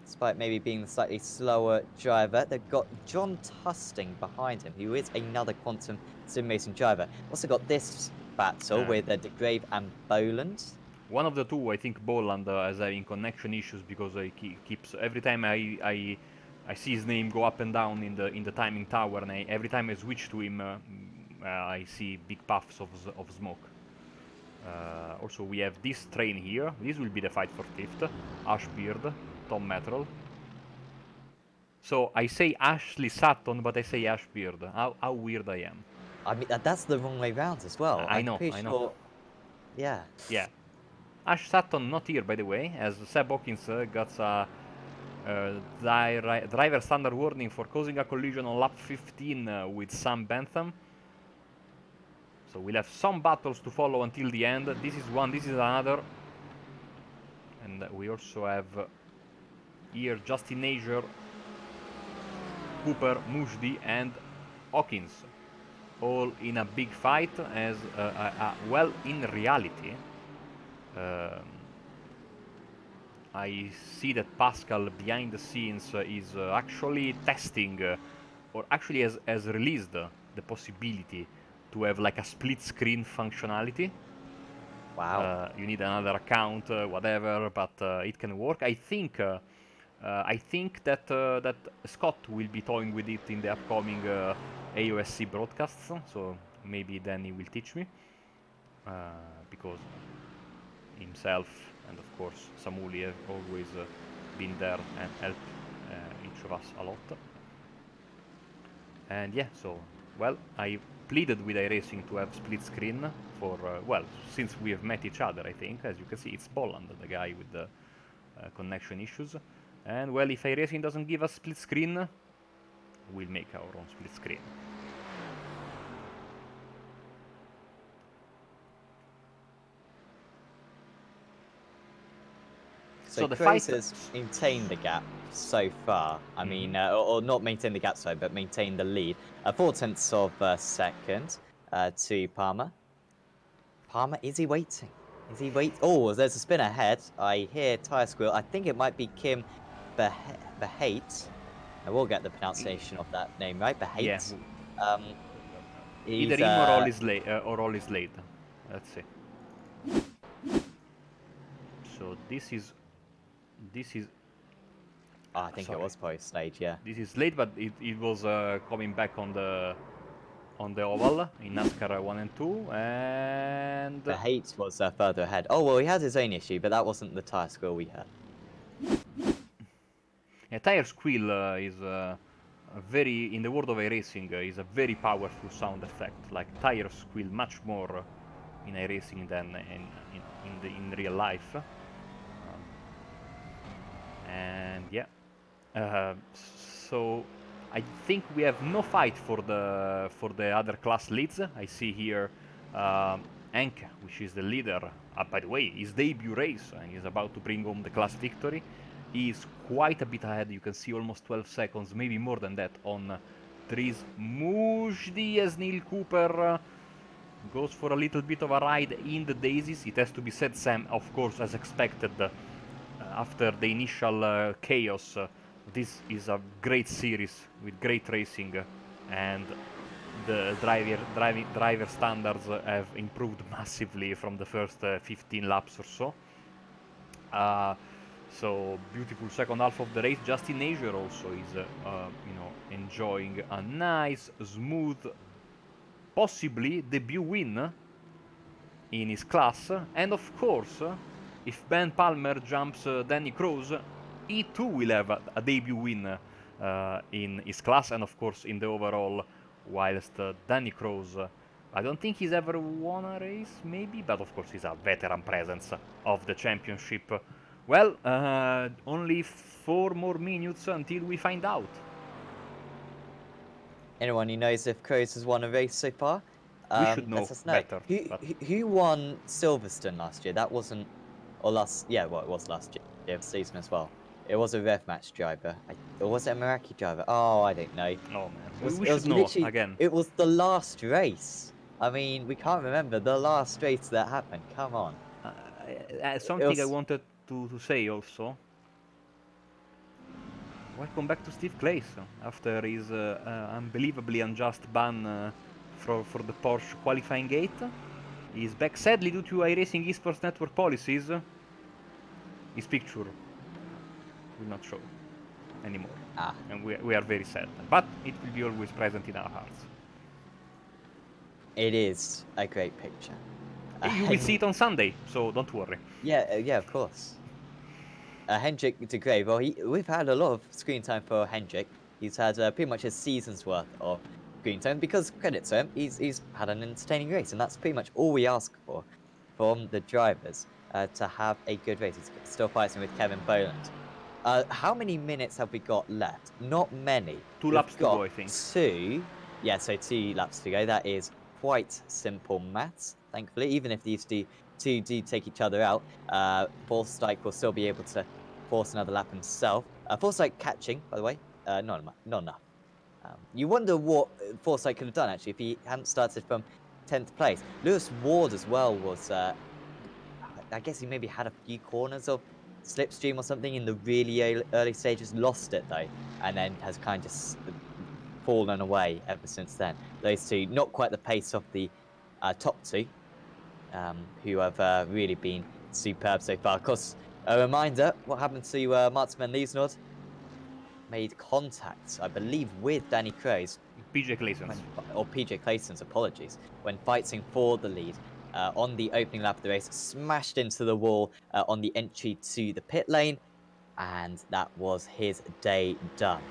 Despite maybe being the slightly slower driver, they've got John Tusting behind him, who is another Quantum Sim Racing driver. Also got this battle with De Grave and Boland. One of the two, I think, Boland is having connection issues because he keeps every time I see his name go up and down in the timing tower, and every time I switch to him, I see big puffs of smoke. Also, we have this train here. This will be the fight for fifth. Ashbeard, Tom Mettrell. So I say Ashley Sutton, but I say Ashbeard. How weird I am. I mean, that's the wrong way round as well. I I'm know, pretty I know. sure. Yeah. Yeah. Ash Sutton not here, by the way, as Seb Hawkins got a driver standard warning for causing a collision on lap 15 with Sam Bentham. So we'll have some battles to follow until the end. This is one, this is another. And we also have here Justin Nazier, Cooper, Mujdi, and Hawkins. All in a big fight, as well, in reality, I see that Pascal behind the scenes is actually testing, or actually has released the possibility to have like a split screen functionality. Wow. You need another account, whatever, but it can work. I think that that Scott will be toying with it in the upcoming AOSC broadcasts, so maybe then he will teach me, because himself and of course Samuli have always been there and helped each of us a lot. And yeah, so, well, I pleaded with iRacing to have split screen for, well, since we have met each other, I think. As you can see, it's Boland, the guy with the connection issues. And, well, if iRacing doesn't give us split screen, we'll make our own split screen. So the Craze fight has maintained the gap so far. I mean, or not maintain the gap, sorry, but maintain the lead. 4/10 of a second to Palmer. Palmer, is he waiting? Is he wait? Oh, there's a spin ahead. I hear tire squeal. I think it might be Kim Behate. I will get the pronunciation of that name right. Behate. Yeah. Either him or Ollie Slade. Let's see. So this is I think Sorry. it was post-stage, yeah. This is late, but it was coming back on the oval in NASCAR 1 and 2, and The Hate was further ahead. Oh, well, he had his own issue, but that wasn't the tyre score we had. a tire squeal is a very, in the world of iRacing, is a very powerful sound effect. Like tires squeal much more in iRacing than in real life. And yeah, so I think we have no fight for the other class leads. I see here Henk, which is the leader. By the way, his debut race, and he's about to bring home the class victory. He's quite a bit ahead. You can see almost 12 seconds, maybe more than that, on Dries Mujdi as Neil Cooper goes for a little bit of a ride in the daisies. It has to be said, Sam, of course, as expected, after the initial chaos, this is a great series with great racing, and the driver standards have improved massively from the first 15 laps or so. So beautiful second half of the race. Justin Ager also is, enjoying a nice, smooth, possibly debut win in his class. And of course, if Ben Palmer jumps Danny Cross, he too will have a debut win in his class, and of course in the overall, whilst Danny Cross, I don't think he's ever won a race, maybe, but of course he's a veteran presence of the championship. Well, only 4 more minutes until we find out. Anyone who knows if Crows has won a race so far? We should know let us better. Who won Silverstone last year? That wasn't, or last, yeah, well, it was last year, season as well. It was a rev match driver, or was it a Meraki driver? Oh, I don't know. Oh man, It we was should know again. It was the last race. I mean, we can't remember the last race that happened. Come on. Something I wanted to say also. Welcome back to Steve Claes after his unbelievably unjust ban for the Porsche qualifying gate. He's back sadly due to iRacing Esports Network policies. His picture will not show anymore. And we are very sad. But it will be always present in our hearts. It is a great picture. You will see it on Sunday, so don't worry. Yeah, yeah, of course. Hendrik de Grey, well, we've had a lot of screen time for Hendrik. He's had pretty much a season's worth of screen time because, credit to him, he's had an entertaining race, and that's pretty much all we ask for from the drivers, to have a good race. He's still fighting with Kevin Boland. How many minutes have we got left? Not many. 2 laps to go, I think. 2. Yeah, so 2 laps to go. That is quite simple maths, thankfully. Even if these two do take each other out, Forsyth will still be able to force another lap himself. Forsyth catching, by the way, not enough. You wonder what Forsyth could have done, actually, if he hadn't started from 10th place. Lewis Ward as well was, I guess he maybe had a few corners of slipstream or something in the really early stages, lost it though, and then has kind of just fallen away ever since then. Those two, not quite the pace of the top 2, who have really been superb so far. Of course, a reminder, what happened to Martin van Liesnoord? Made contact, I believe, with Danny Crows. PJ Claessens. Or PJ Claessens, apologies. When fighting for the lead on the opening lap of the race, smashed into the wall on the entry to the pit lane, and that was his day done.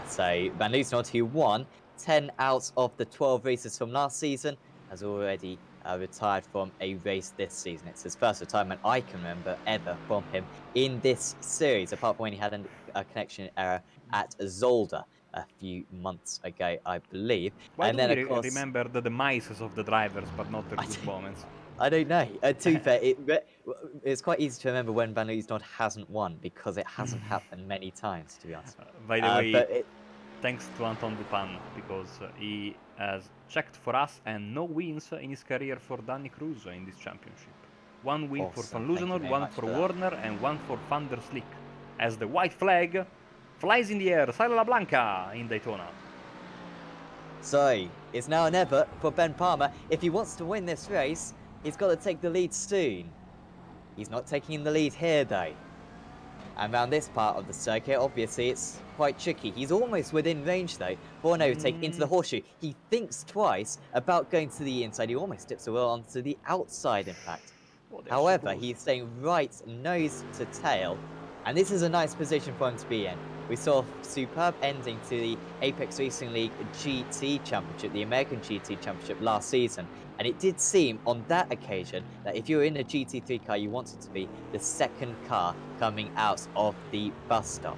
So Van Liesnoord, who won 10 out of the 12 races from last season, has already retired from a race this season. It's his first retirement I can remember ever from him in this series, apart from when he had a connection error at Zolder a few months ago, I believe. Why and do then, we of course, remember the demises of the drivers, but not the good moments? I don't know. To be fair, it's quite easy to remember when Van Liesnoord hasn't won, because it hasn't happened many times, to be honest. By the way, thanks to Anton Dupan, because he has checked for us, and no wins in his career for Danny Cruz in this championship. 1 win for Van Loozenhoorn, 1 for Warner, and 1 for Van der Slick. As the white flag flies in the air, Sala Blanca in Daytona. So, it's now or never for Ben Palmer. If he wants to win this race, he's got to take the lead soon. He's not taking the lead here, though. And around this part of the circuit, obviously, it's quite tricky. He's almost within range, though, for an overtake into the horseshoe. He thinks twice about going to the inside. He almost dips the wheel onto the outside, in fact. Oh, they're so However, close. he's staying right nose to tail, and this is a nice position for him to be in. We saw a superb ending to the Apex Racing League GT Championship, the American GT Championship last season, and it did seem on that occasion that if you were in a GT3 car, you wanted to be the second car coming out of the bus stop.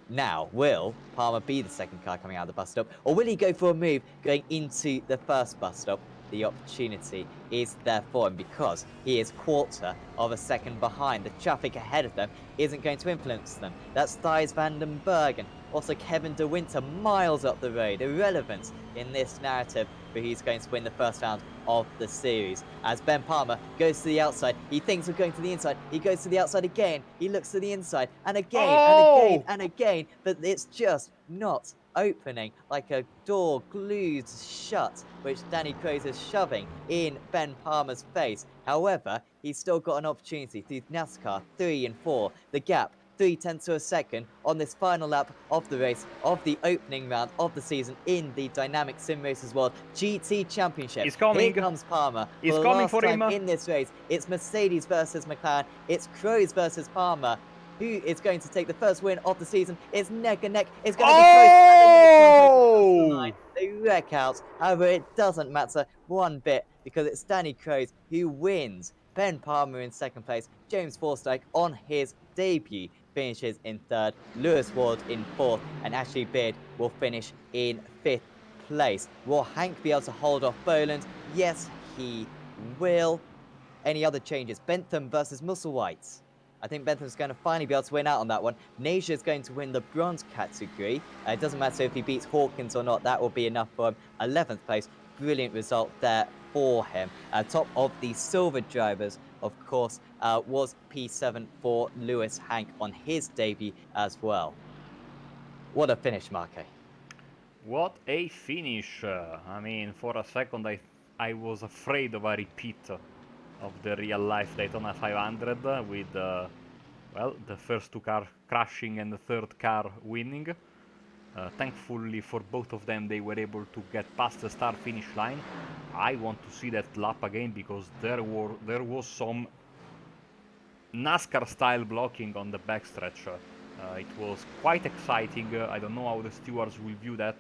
Now, will Palmer be the second car coming out of the bus stop, or will he go for a move going into the first bus stop? The opportunity is there for him because he is quarter of a second behind. The traffic ahead of them isn't going to influence them. That's Thijs van den Bergen. Also, Kevin De Winter miles up the road. Irrelevant in this narrative, but he's going to win the first round of the series. As Ben Palmer goes to the outside, he thinks of going to the inside. He goes to the outside again. He looks to the inside and again and again and again, but it's just not opening like a door glued shut, which Danny Crows is shoving in Ben Palmer's face. However, he's still got an opportunity through NASCAR 3 and 4. The gap 0.3 of a second on this final lap of the race of the opening round of the season in the Dynamic Simracersworld GT Championship. He's coming. Here comes Palmer. He's for the coming last for time him. in this race. It's Mercedes versus McLaren. It's Crows versus Palmer. Who is going to take the first win of the season? It's neck and neck. It's going to be close. They wreck out. However, it doesn't matter one bit because it's Danny Crows who wins. Ben Palmer in second place. James Forsyth on his debut finishes in third. Lewis Ward in fourth. And Ashley Beard will finish in fifth place. Will Hank be able to hold off Boland? Yes, he will. Any other changes? Bentham versus Musselwhite. I think Bentham's going to finally be able to win out on that one. Nasia is going to win the bronze category. It doesn't matter if he beats Hawkins or not. That will be enough for him. 11th place. Brilliant result there for him. Top of the silver drivers, of course, was P7 for Lewis Hank on his debut as well. What a finish, Marco. What a finish. I mean, for a second I was afraid of a repeat of the real-life Daytona 500 with, well, the first two cars crashing and the third car winning. Thankfully for both of them, they were able to get past the start-finish line. I want to see that lap again because there was some NASCAR-style blocking on the backstretch. It was quite exciting. I don't know how the stewards will view that.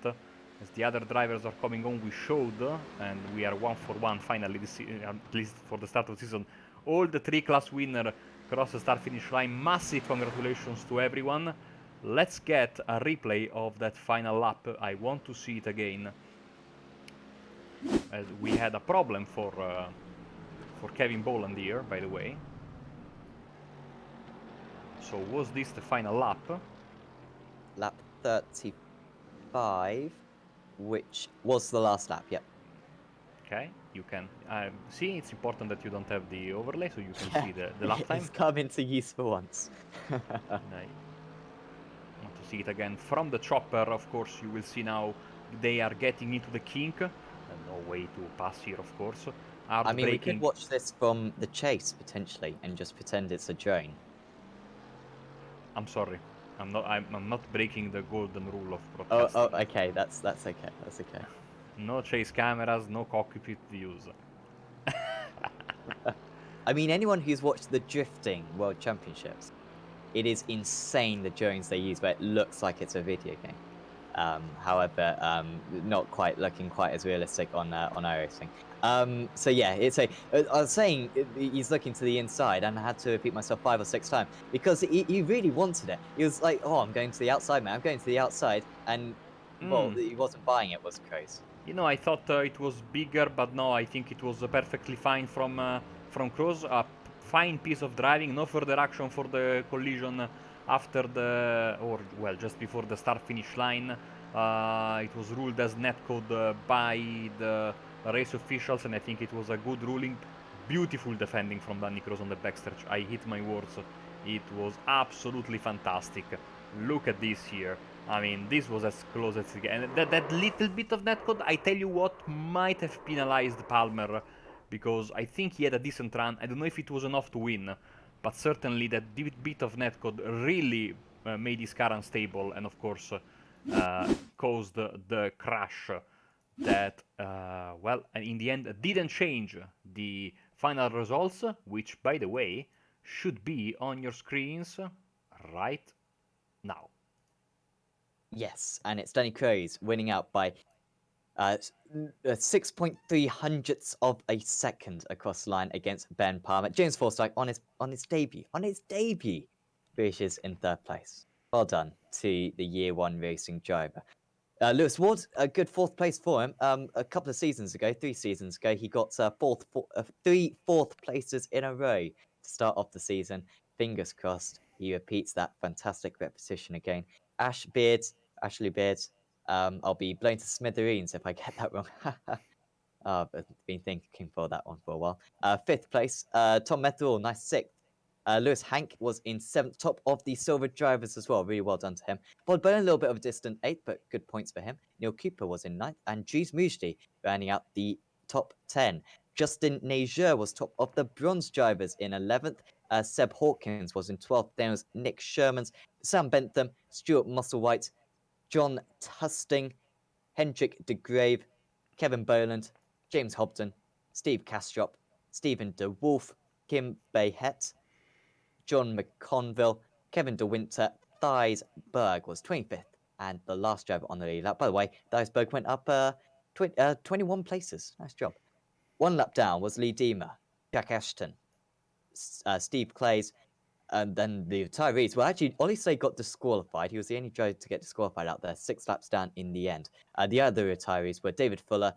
As the other drivers are coming on, we showed, and we are 1 for 1 finally, at least for the start of the season. All the 3-class winner cross the start-finish line. Massive congratulations to everyone. Let's get a replay of that final lap. I want to see it again. As we had a problem for Kevin Boland here, by the way. So was this the final lap? Lap 35, which was the last lap, yep. Okay, you can see. It's important that you don't have the overlay, so you can see the lap time. It's come into use for once. I want to see it again from the chopper. Of course, you will see now they are getting into the kink. No way to pass here, of course. I mean, we could watch this from the chase potentially and just pretend it's a drone. I'm sorry. I'm not breaking the golden rule of broadcasting. Oh, okay. That's okay. That's okay. No chase cameras, no cockpit views. I mean, anyone who's watched the Drifting World Championships, it is insane the drones they use where it looks like it's a video game. However, not quite looking quite as realistic on iRacing. So yeah, I was saying he's looking to the inside, and I had to repeat myself 5 or 6 times because he really wanted it. He was like, "Oh, I'm going to the outside, man. I'm going to the outside," and well, he wasn't buying it. Was Kroos. You know, I thought it was bigger, but no, I think it was perfectly fine from Kroos. A fine piece of driving, no further action for the collision after just before the start-finish line. It was ruled as netcode by the race officials, and I think it was a good ruling. Beautiful defending from Danny Kroos on the backstretch. I hit my words. It was absolutely fantastic. Look at this here. I mean, this was as close as it gets. And that little bit of netcode, I tell you what, might have penalized Palmer, because I think he had a decent run. I don't know if it was enough to win, but certainly that bit of netcode really made his car unstable, and of course caused the crash that, well, in the end didn't change the final results, which, by the way, should be on your screens right now. Yes, and it's Danny Cruz winning out by 6.3 hundredths of a second across the line against Ben Palmer. James Forsyth on his debut, finishes in third place. Well done to the year one racing driver. Lewis Ward, a good fourth place for him. A couple of seasons ago, 3 seasons ago, he got three fourth places in a row to start off the season. Fingers crossed he repeats that fantastic repetition again. Ashley Beard, I'll be blown to smithereens if I get that wrong. I've been thinking for that one for a while. Fifth place, Tom Metherall, nice sixth. Lewis Hank was in seventh, top of the silver drivers as well. Really well done to him. Bob Byrne, a little bit of a distant eighth, but good points for him. Neil Cooper was in ninth, and Juice Mujdi rounding out the top 10. Justin Nager was top of the bronze drivers in 11th. Seb Hawkins was in 12th. Then was Nick Shermans, Sam Bentham, Stuart Musselwhite, John Tusting, Hendrik de Grave, Kevin Boland, James Hobden, Steve Castrop, Stephen de Wolf, Kim Bayhet, John McConville, Kevin De Winter, Thies Berg was 25th, and the last driver on the lead lap. By the way, Thies Berg went up 21 places. Nice job. One lap down was Lee Deemer, Jack Ashton, Steve Clays, and then the retirees. Well, actually, Olise got disqualified. He was the only driver to get disqualified out there, 6 laps down in the end. The other retirees were David Fuller,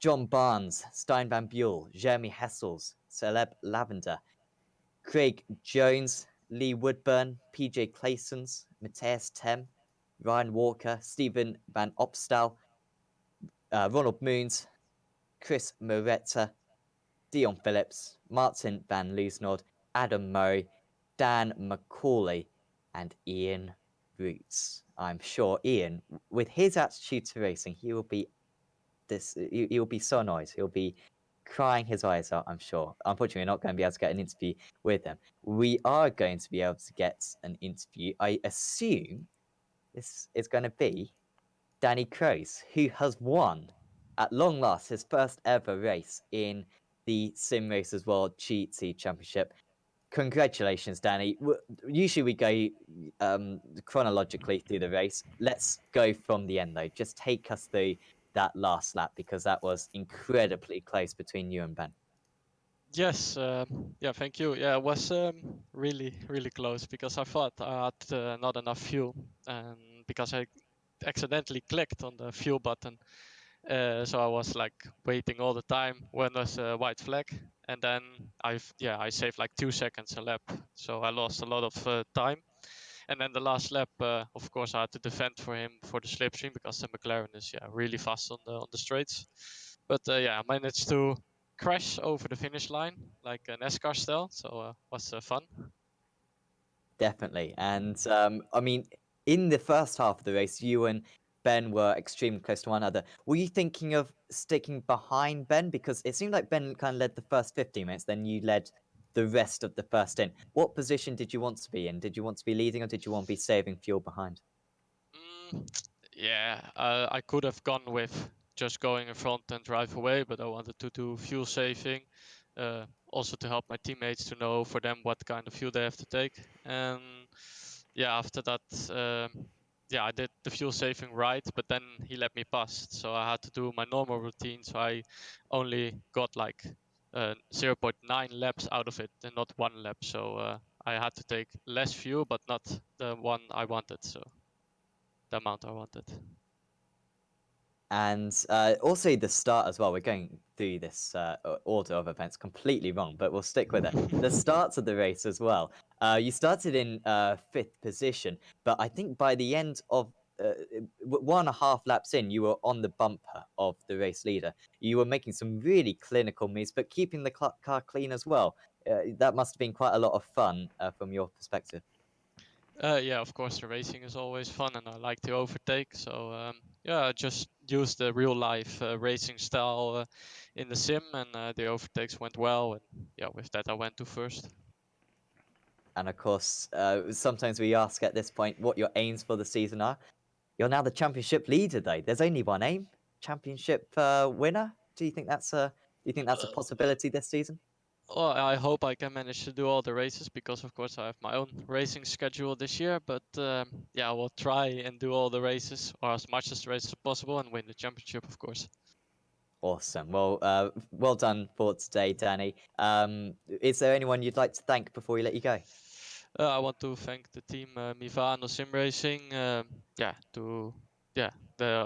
John Barnes, Stein Van Buell, Jeremy Hessels, Celeb Lavender, Craig Jones, Lee Woodburn, PJ Claysons, Matthias Tem, Ryan Walker, Stephen Van Opstal, Ronald Moons, Chris Moretta, Dion Phillips, Martin Van Loosnord, Adam Murray, Dan McCauley, and Ian Roots. I'm sure Ian, with his attitude to racing, he will be so annoyed. He'll be crying his eyes out, I'm sure. Unfortunately, we're not going to be able to get an interview with him. We are going to be able to get an interview. I assume this is going to be Danny Cruz, who has won, at long last, his first ever race in the Simracersworld GT Championship. Congratulations, Danny. Usually we go chronologically through the race. Let's go from the end, though. Just take us through that last lap, because that was incredibly close between you and Ben. Yes, yeah, thank you. Yeah, it was really close because I thought I had not enough fuel, and because I accidentally clicked on the fuel button, so I was like waiting all the time when there's a white flag, and then I saved like 2 seconds a lap, so I lost a lot of time. And then the last lap, of course, I had to defend for him for the slipstream because the McLaren is really fast on the straights. But I managed to crash over the finish line like a NASCAR style, so was fun. Definitely. And I mean, in the first half of the race, you and Ben were extremely close to one another. Were you thinking of sticking behind Ben? Because it seemed like Ben kind of led the first 15 minutes, then you led the rest of the first in. What position did you want to be in? Did you want to be leading, or did you want to be saving fuel behind? Yeah, I could have gone with just going in front and drive away, but I wanted to do fuel saving, also to help my teammates to know for them what kind of fuel they have to take. And after that, I did the fuel saving right, but then he let me pass, so I had to do my normal routine. So I only got like 0.9 laps out of it, and not 1 lap. So I had to take less fuel, but not the one I wanted. So the amount I wanted. And also the start as well. We're going through this order of events completely wrong, but we'll stick with it. The starts of the race as well. You started in 5th position, but I think by the end of 1.5 laps in, you were on the bumper of the race leader. You were making some really clinical moves, but keeping the car clean as well. That must have been quite a lot of fun from your perspective. Of course, the racing is always fun, and I like to overtake. So I just used the real life racing style in the sim, and the overtakes went well. And with that, I went to first. And of course, sometimes we ask at this point what your aims for the season are. You're now the championship leader, though. There's only one aim: championship winner. Do you think that's a possibility this season? Well, I hope I can manage to do all the races because, of course, I have my own racing schedule this year. But yeah, I will try and do all the races or as much as races as possible and win the championship, of course. Awesome. Well, well done for today, Danny. Is there anyone you'd like to thank before we let you go? I want to thank the team Mivano Simracing,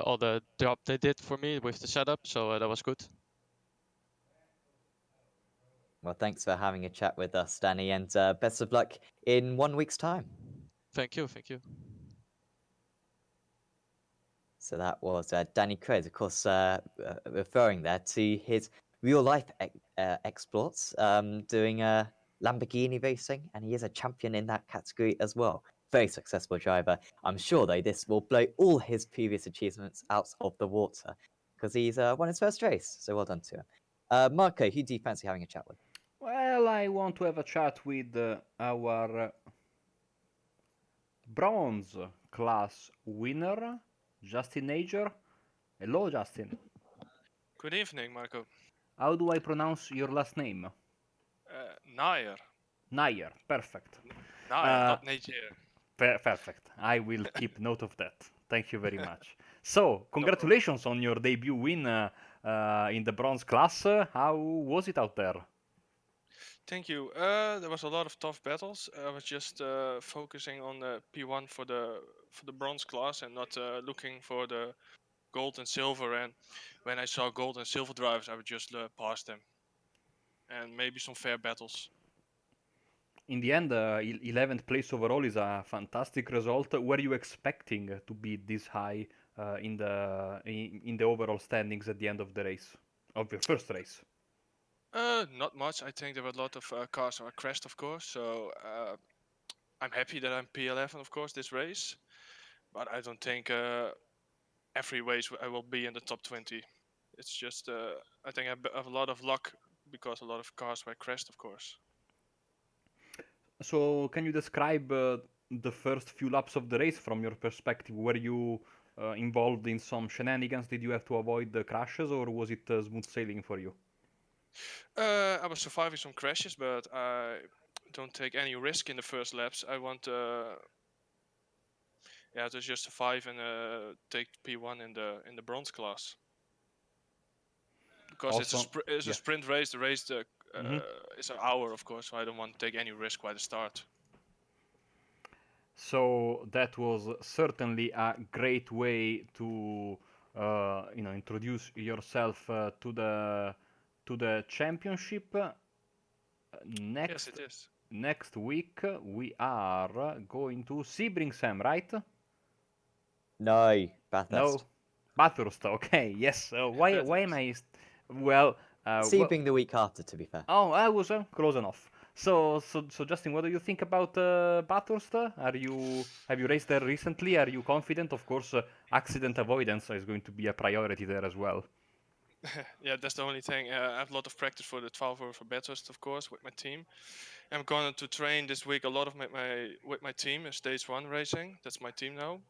all the job they did for me with the setup. So that was good. Well, thanks for having a chat with us, Danny, and best of luck in 1 week's time. Thank you, thank you. So that was Danny Craze, of course, referring there to his real-life exploits, doing Lamborghini racing, and he is a champion in that category as well. Very successful driver. I'm sure, though, this will blow all his previous achievements out of the water, because he's won his first race, so well done to him. Marco, who do you fancy having a chat with? Well, I want to have a chat with our bronze class winner, Justin Nager. Hello, Justin. Good evening, Marco. How do I pronounce your last name? Nair. Nair. Perfect. Nair, not Niger. Perfect. I will keep note of that. Thank you very much. So, congratulations on your debut win in the bronze class. How was it out there? Thank you. There was a lot of tough battles. I was just focusing on the P1 for the bronze class and not looking for the gold and silver. And when I saw gold and silver drivers, I would just pass them. And maybe some fair battles. In the end, 11th place overall is a fantastic result. Were you expecting to be this high in the overall standings at the end of the race, of your first race? Not much. I think there were a lot of cars that were crashed, of course. So I'm happy that I'm P11, of course, this race. But I don't think every race I will be in the top 20. It's just I think I have a lot of luck because a lot of cars were crashed, of course. So, can you describe the first few laps of the race from your perspective? Were you involved in some shenanigans? Did you have to avoid the crashes, or was it smooth sailing for you? I was surviving some crashes, but I don't take any risk in the first laps. I want to just survive and take P1 in the bronze class. Because Awesome. it's Yeah. a sprint race. The race Mhm. is an hour, of course. So I don't want to take any risk by the start. So that was certainly a great way to introduce yourself to the championship. Yes, Next it is. next week we are going to Sebring, Sam, right? No, Bathurst. No, Bathurst. Okay, yes. Why am I? Well, Sebring the week after, to be fair. oh, I was close enough. So, Justin, what do you think about Bathurst? Have you raced there recently? Are you confident? Of course, accident avoidance is going to be a priority there as well. Yeah, that's the only thing. I have a lot of practice for the 12 hour for Bathurst, of course, with my team. I'm going to train this week a lot of with my team in Stage 1 racing. That's my team now.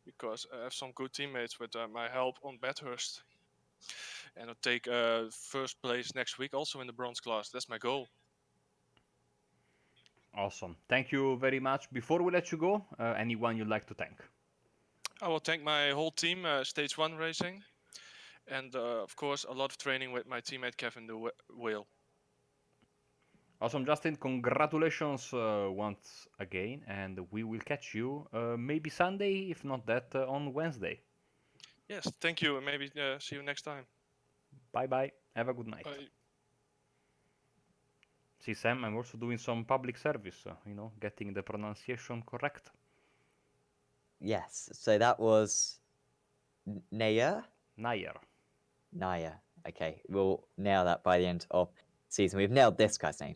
Because I have some good teammates with my help on Bathurst. And I'll take first place next week also in the bronze class. That's my goal. Awesome. Thank you very much. Before we let you go, anyone you'd like to thank? I will thank my whole team, Stage 1 racing. And of course, a lot of training with my teammate Kevin the Whale. Awesome, Justin. Congratulations once again, and we will catch you maybe Sunday, if not that, on Wednesday. Yes, thank you, and maybe see you next time. Bye bye. Have a good night. Bye. See, Sam, I'm also doing some public service, getting the pronunciation correct. Yes, so that was Naya? Nair. Naya. Okay, we'll nail that by the end of season. We've nailed this guy's name,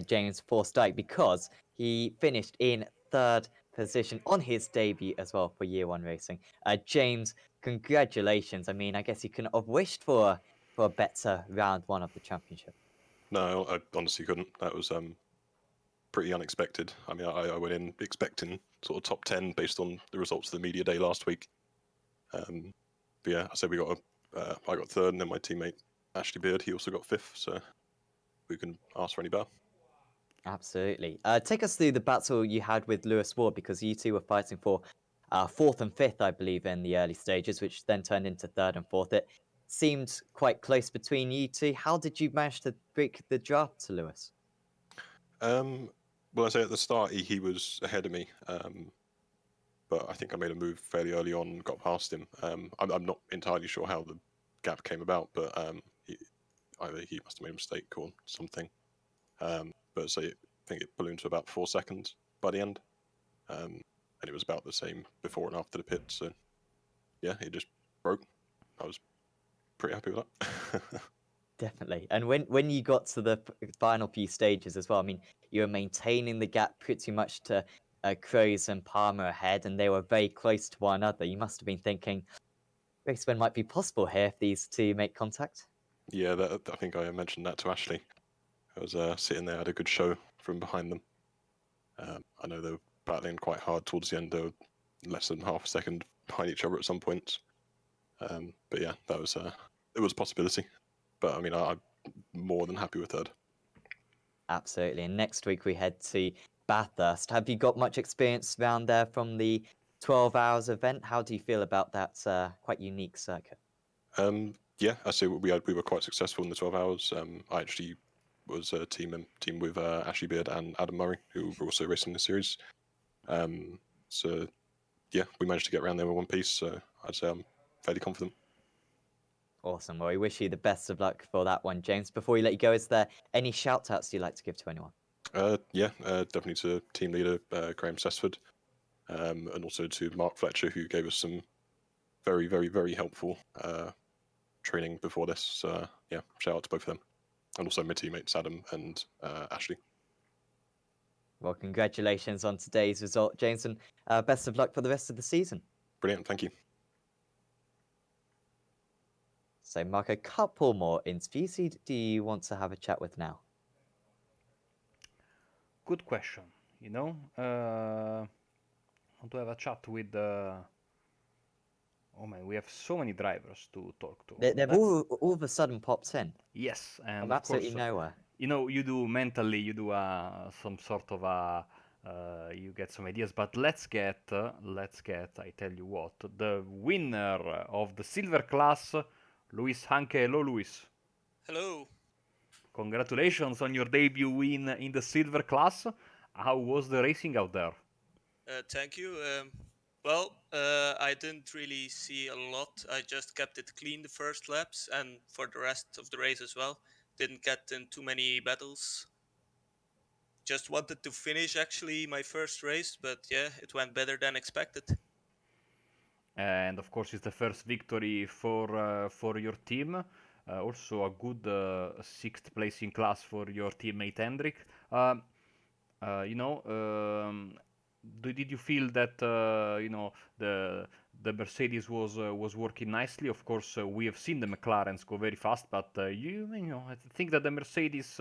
James Forsyth, because he finished in third position on his debut as well for Year 1 Racing. James, congratulations. I mean, I guess you couldn't have wished for a better round one of the championship. No, I honestly couldn't. That was pretty unexpected. I mean, I went in expecting sort of top 10 based on the results of the media day last week. But yeah, I said I got third, and then my teammate Ashley Beard, he also got fifth. So we can ask for any better. Absolutely. Take us through the battle you had with Lewis Ward, because you two were fighting for fourth and fifth, I believe, in the early stages, which then turned into third and fourth. It seemed quite close between you two. How did you manage to break the draft to Lewis? Well, I say at the start he was ahead of me, but I think I made a move fairly early on and got past him. I'm not entirely sure how the gap came about, but either he must have made a mistake or something. But so I think it ballooned to about 4 seconds by the end, and it was about the same before and after the pit. So yeah, it just broke. I was pretty happy with that. Definitely. And when you got to the final few stages as well, I mean, you were maintaining the gap pretty much to Kroos and Palmer ahead, and they were very close to one another. You must have been thinking, race win might be possible here if these two make contact. Yeah, I think I mentioned that to Ashley. I was sitting there, had a good show from behind them. I know they were battling quite hard towards the end. They were less than half a second behind each other at some points. But yeah, that was it was a possibility. But I mean, I'm more than happy with third. Absolutely. And next week we head to Bathurst. Have you got much experience around there from the 12 hours event? How do you feel about that quite unique circuit? Yeah, I say we were quite successful in the 12 hours. I actually was a team with Ashley Beard and Adam Murray, who were also racing the series. So yeah, we managed to get around there in one piece. So I'd say I'm fairly confident. Awesome. Well, we wish you the best of luck for that one, James. Before we let you go, is there any shout outs you'd like to give to anyone? Yeah, definitely to team leader Graham Sessford, and also to Mark Fletcher, who gave us some very, very, very helpful training before this. So yeah, shout out to both of them, and also my teammates Adam and Ashley. Well, congratulations on today's result, James, and best of luck for the rest of the season. Brilliant, thank you. So, Mark, a couple more interviews. Who do you want to have a chat with now? Good question. You know, want to have a chat with. Oh man, we have so many drivers to talk to. They've all of a sudden popped in. Yes, and From of absolutely course, nowhere. you know, you do mentally, you do some sort of you get some ideas. But let's get, I tell you what, the winner of the silver class, Luis Hanke. Hello, Luis. Hello. Congratulations on your debut win in the silver class. How was the racing out there? Thank you. I didn't really see a lot. I just kept it clean the first laps and for the rest of the race as well. Didn't get in too many battles. Just wanted to finish actually my first race, but yeah, it went better than expected. And of course, it's the first victory for your team. Also, a good sixth place in class for your teammate Hendrik. You know, did you feel that you know the Mercedes was working nicely? Of course, we have seen the McLarens go very fast, but you know, I think that the Mercedes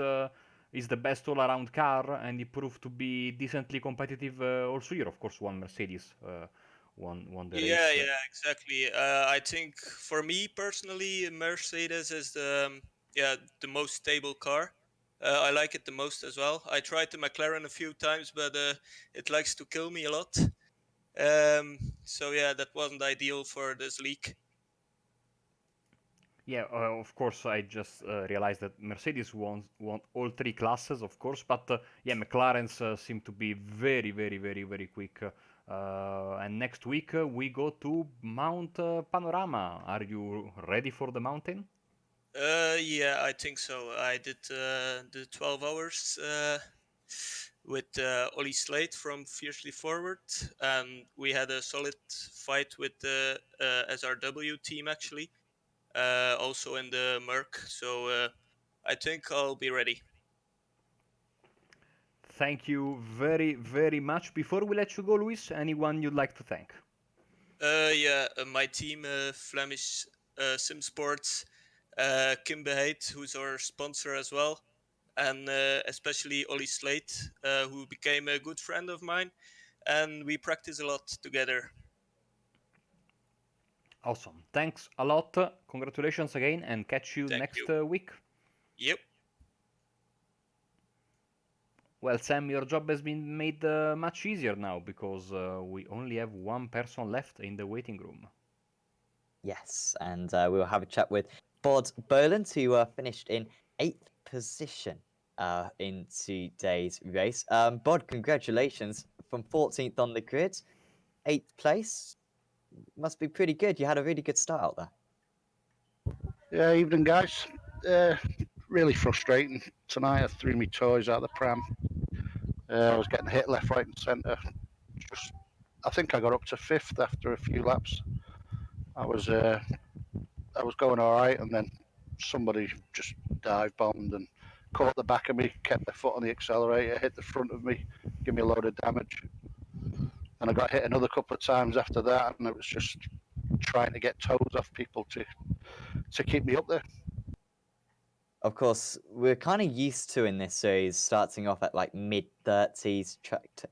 is the best all-around car, and it proved to be decently competitive also here. Of course, one Mercedes won the Yeah, race. yeah, exactly. I think for me personally, Mercedes is the most stable car. I like it the most as well. I tried the McLaren a few times, but it likes to kill me a lot. So yeah, that wasn't ideal for this league. Yeah, of course. I just realized that Mercedes won all three classes, of course, but yeah, McLaren's seem to be very, very, very, very quick. And next week we go to Mount Panorama. Are you ready for the mountain? Yeah, I think so. I did the 12 hours with Ollie Slate from Fiercely Forward, and we had a solid fight with the SRW team actually, also in the Merc. So I think I'll be ready. Thank you very, very much. Before we let you go, Luis, anyone you'd like to thank? My team, Flemish Sim Sports, Kim Beheit, who's our sponsor as well, and especially Ollie Slate, who became a good friend of mine, and we practice a lot together. Awesome. Thanks a lot. Congratulations again, and catch you Thank next you. week. Yep. Well, Sam, your job has been made much easier now because we only have one person left in the waiting room. Yes, and we'll have a chat with Bod Boland, who finished in 8th position in today's race. Bod, congratulations from 14th on the grid, 8th place. Must be pretty good. You had a really good start out there. Yeah, evening guys. Really frustrating tonight. I threw my toys out of the pram. I was getting hit left, right, and centre. I think I got up to 5th after a few laps. I was going all right, and then somebody just dive bombed and caught the back of me, kept their foot on the accelerator, hit the front of me, give me a load of damage. And I got hit another couple of times after that, and it was just trying to get toes off people to keep me up there. Of course, we're kind of used to in this series starting off at like mid-30s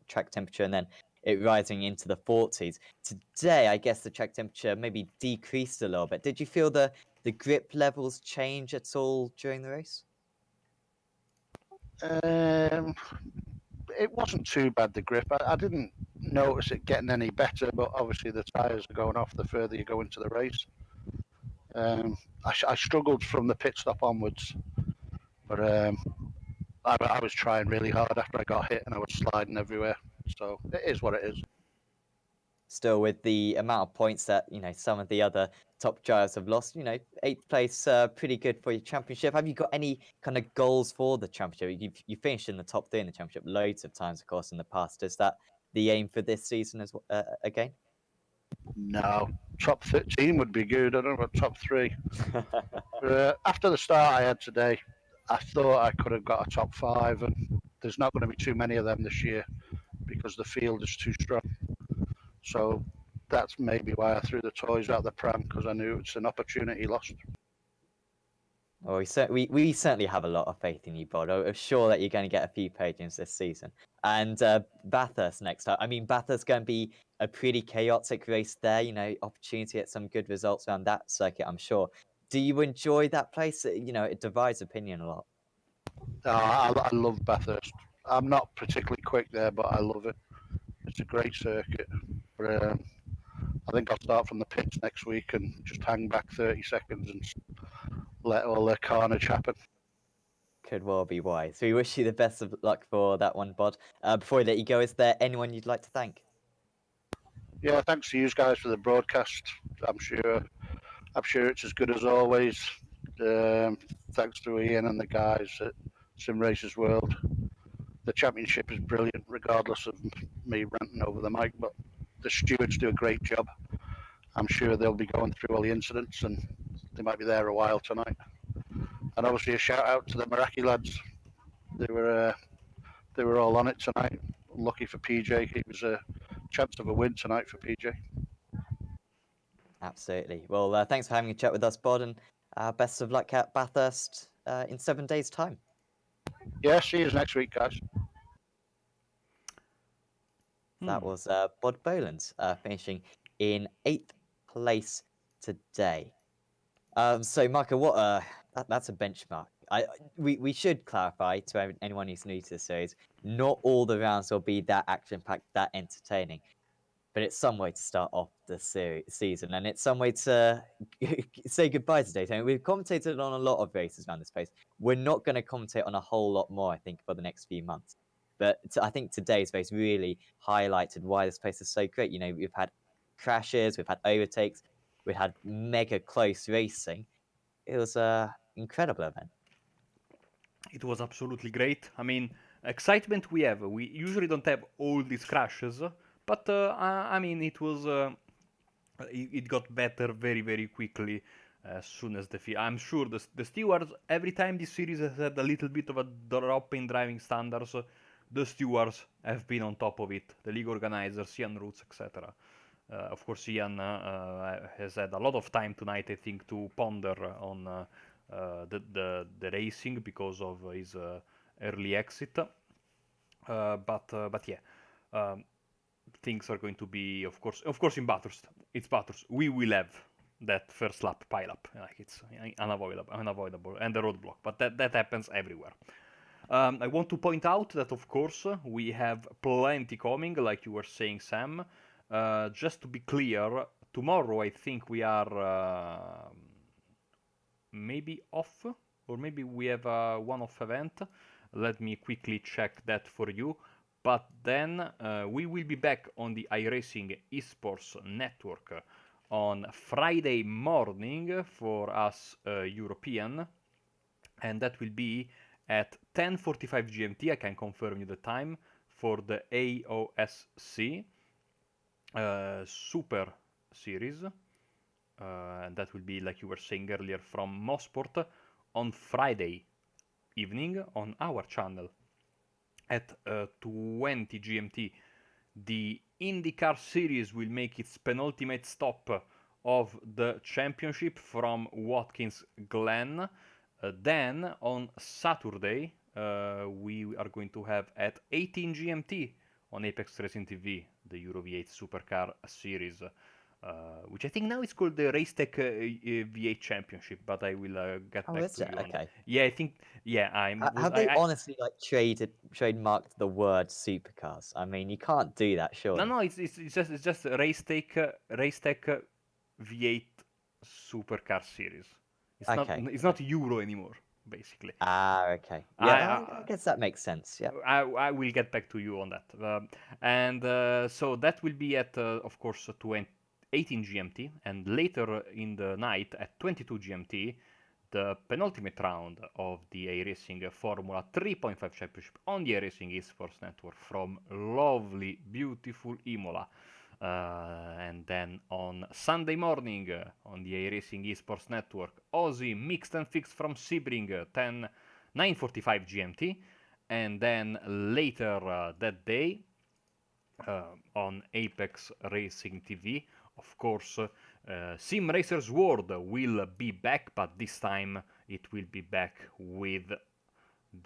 track temperature and then it rising into the 40s. Today, I guess the track temperature maybe decreased a little bit. Did you feel the grip levels change at all during the race? It wasn't too bad, the grip. I didn't notice it getting any better, but obviously the tyres are going off the further you go into the race. I struggled from the pit stop onwards, but I was trying really hard after I got hit and I was sliding everywhere. So it is what it is. Still, with the amount of points that some of the other top drivers have lost, 8th place, pretty good for your championship. Have you got any kind of goals for the championship? You finished in the top 3 in the championship loads of times, of course, in the past. Is that the aim for this season as again? No, top 13 would be good. I don't know about top 3. After the start I had today, I thought I could have got a top 5, and there's not going to be too many of them this year because the field is too strong. So that's maybe why I threw the toys out the pram, because I knew it's an opportunity lost. Well, we certainly have a lot of faith in you, Bod. I'm sure that you're going to get a few podiums this season. And Bathurst next up. I mean, Bathurst's going to be a pretty chaotic race there. Opportunity to get some good results around that circuit, I'm sure. Do you enjoy that place? It divides opinion a lot. I love Bathurst. I'm not particularly quick there, but I love it. It's a great circuit. But, I think I'll start from the pits next week and just hang back 30 seconds and let all the carnage happen. Could well be wise. So we wish you the best of luck for that one, Bod. Before we let you go, is there anyone you'd like to thank? Yeah, thanks to you guys for the broadcast. I'm sure it's as good as always. Thanks to Ian and the guys at Simracersworld. The championship is brilliant, regardless of me ranting over the mic, but the stewards do a great job. I'm sure they'll be going through all the incidents, and they might be there a while tonight. And obviously a shout out to the Meraki lads. They were all on it tonight. Lucky for PJ, it was a chance of a win tonight for PJ. Absolutely. Well, thanks for having a chat with us, Bod, and best of luck at Bathurst in 7 days' time. Yeah, see you next week, guys. That was Bod Boland finishing in 8th place today. So, Michael, that's a benchmark. We should clarify to anyone who's new to the series, not all the rounds will be that action-packed, that entertaining. But it's some way to start off the season, and it's some way to say goodbye to Daytona. We've commentated on a lot of races around this place. We're not going to commentate on a whole lot more, I think, for the next few months. But I think today's race really highlighted why this place is so great. We've had crashes, we've had overtakes, we've had mega close racing. It was an incredible event. It was absolutely great. I mean, excitement we have. We usually don't have all these crashes, but I mean, it was. It got better very, very quickly as soon as I'm sure the stewards, every time this series has had a little bit of a drop in driving standards, the stewards have been on top of it. The league organizers, Ian Roots, etc. Of course, Ian has had a lot of time tonight, I think, to ponder on the racing because of his early exit. But yeah, um, things are going to be, of course, in Bathurst. It's Bathurst. We will have that first lap pile up, like it's unavoidable, and the roadblock. But that happens everywhere. I want to point out that, of course, we have plenty coming, like you were saying, Sam. Just to be clear, tomorrow I think we are maybe off, or maybe we have a one-off event. Let me quickly check that for you. But then we will be back on the iRacing Esports network on Friday morning for us European, and that will be at 10:45 GMT. I can confirm you the time for the AOSC Super Series. And that will be, like you were saying earlier, from Mosport on Friday evening on our channel at 20 GMT. The IndyCar Series will make its penultimate stop of the championship from Watkins Glen. Then on Saturday, we are going to have at 18 GMT on Apex Racing TV the Euro V8 Supercar Series, which I think now is called the Racetech V8 Championship, but I will get Oh, back is to it? you on Okay. that. Yeah, I think. Yeah, Have they honestly like trademarked the word supercars? I mean, you can't do that, surely. No, it's just Racetech V8 Supercar Series. Okay. It's not Euro anymore, basically. Ah, okay. I, Yeah, I I guess that makes sense. Yeah. I will get back to you on that. And so that will be at, of course, 18 GMT, and later in the night at 22 GMT, the penultimate round of the iRacing Formula 3.5 Championship on the iRacing Esports Network from lovely, beautiful Imola. And then on Sunday morning on the iRacing Esports Network, Aussie Mixed and Fixed from Sebring, 9:45 GMT. And then later that day on Apex Racing TV, of course, Simracersworld will be back, but this time it will be back with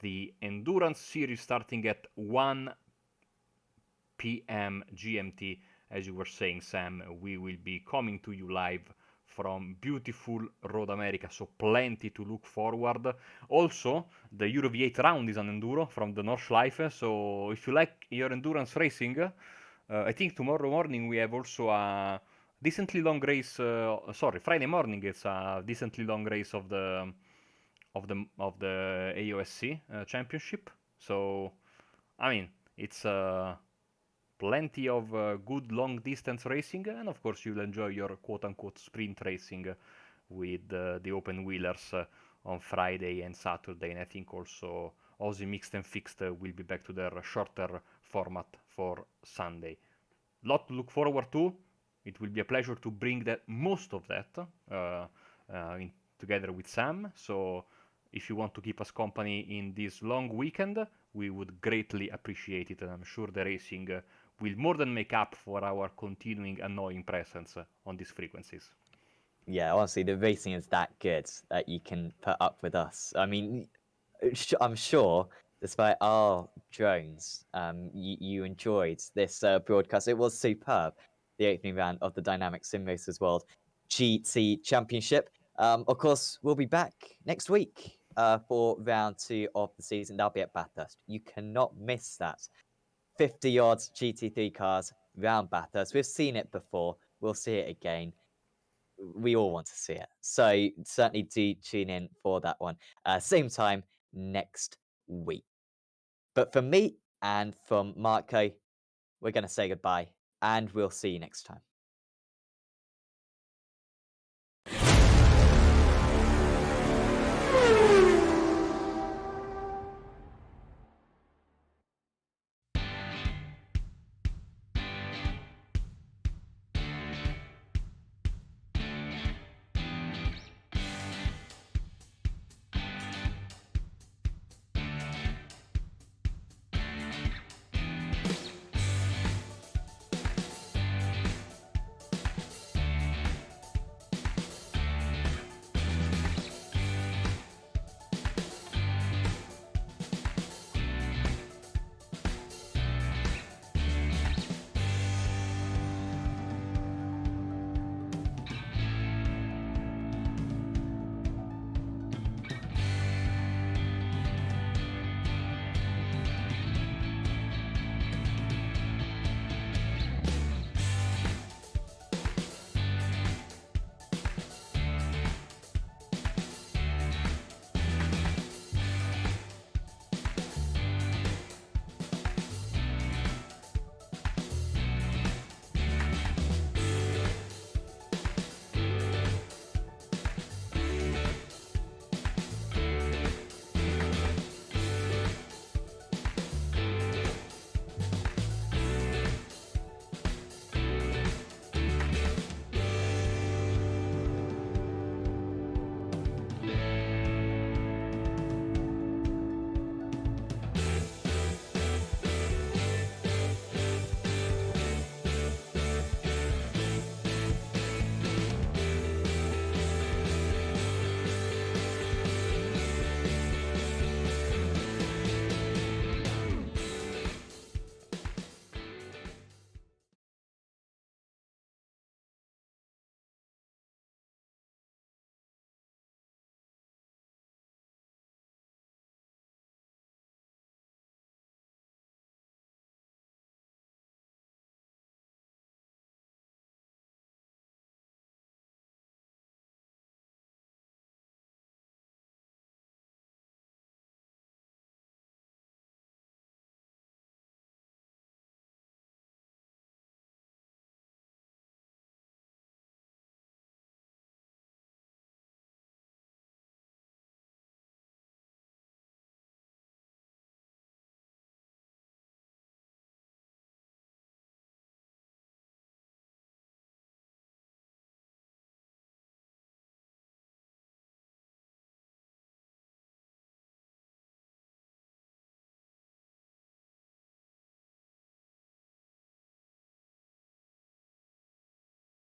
the Endurance Series starting at 1 p.m. GMT. As you were saying, Sam, we will be coming to you live from beautiful Road America, so plenty to look forward. Also, the Euro V8 round is on Enduro from the Nordschleife, so if you like your endurance racing, I think tomorrow morning we have also a decently long race. Friday morning it's a decently long race of the AOSC championship. So, I mean, it's plenty of good long distance racing, and of course you'll enjoy your quote unquote sprint racing with the open wheelers on Friday and Saturday, and I think also Aussie Mixed and Fixed will be back to their shorter format for Sunday. Lot to look forward to. It will be a pleasure to bring most of that together with Sam. So if you want to keep us company in this long weekend, we would greatly appreciate it, and I'm sure the racing will more than make up for our continuing annoying presence on these frequencies. Yeah, honestly, the racing is that good that you can put up with us. I mean, I'm sure, despite our drones, you enjoyed this broadcast. It was superb. The opening round of the Dynamic Simracersworld GT Championship. Of course, we'll be back next week for round 2 of the season. That'll be at Bathurst. You cannot miss that. 50 yards GT3 cars round Bathurst. We've seen it before. We'll see it again. We all want to see it. So certainly do tune in for that one. Same time next week. But from me and from Marco, we're going to say goodbye, and we'll see you next time.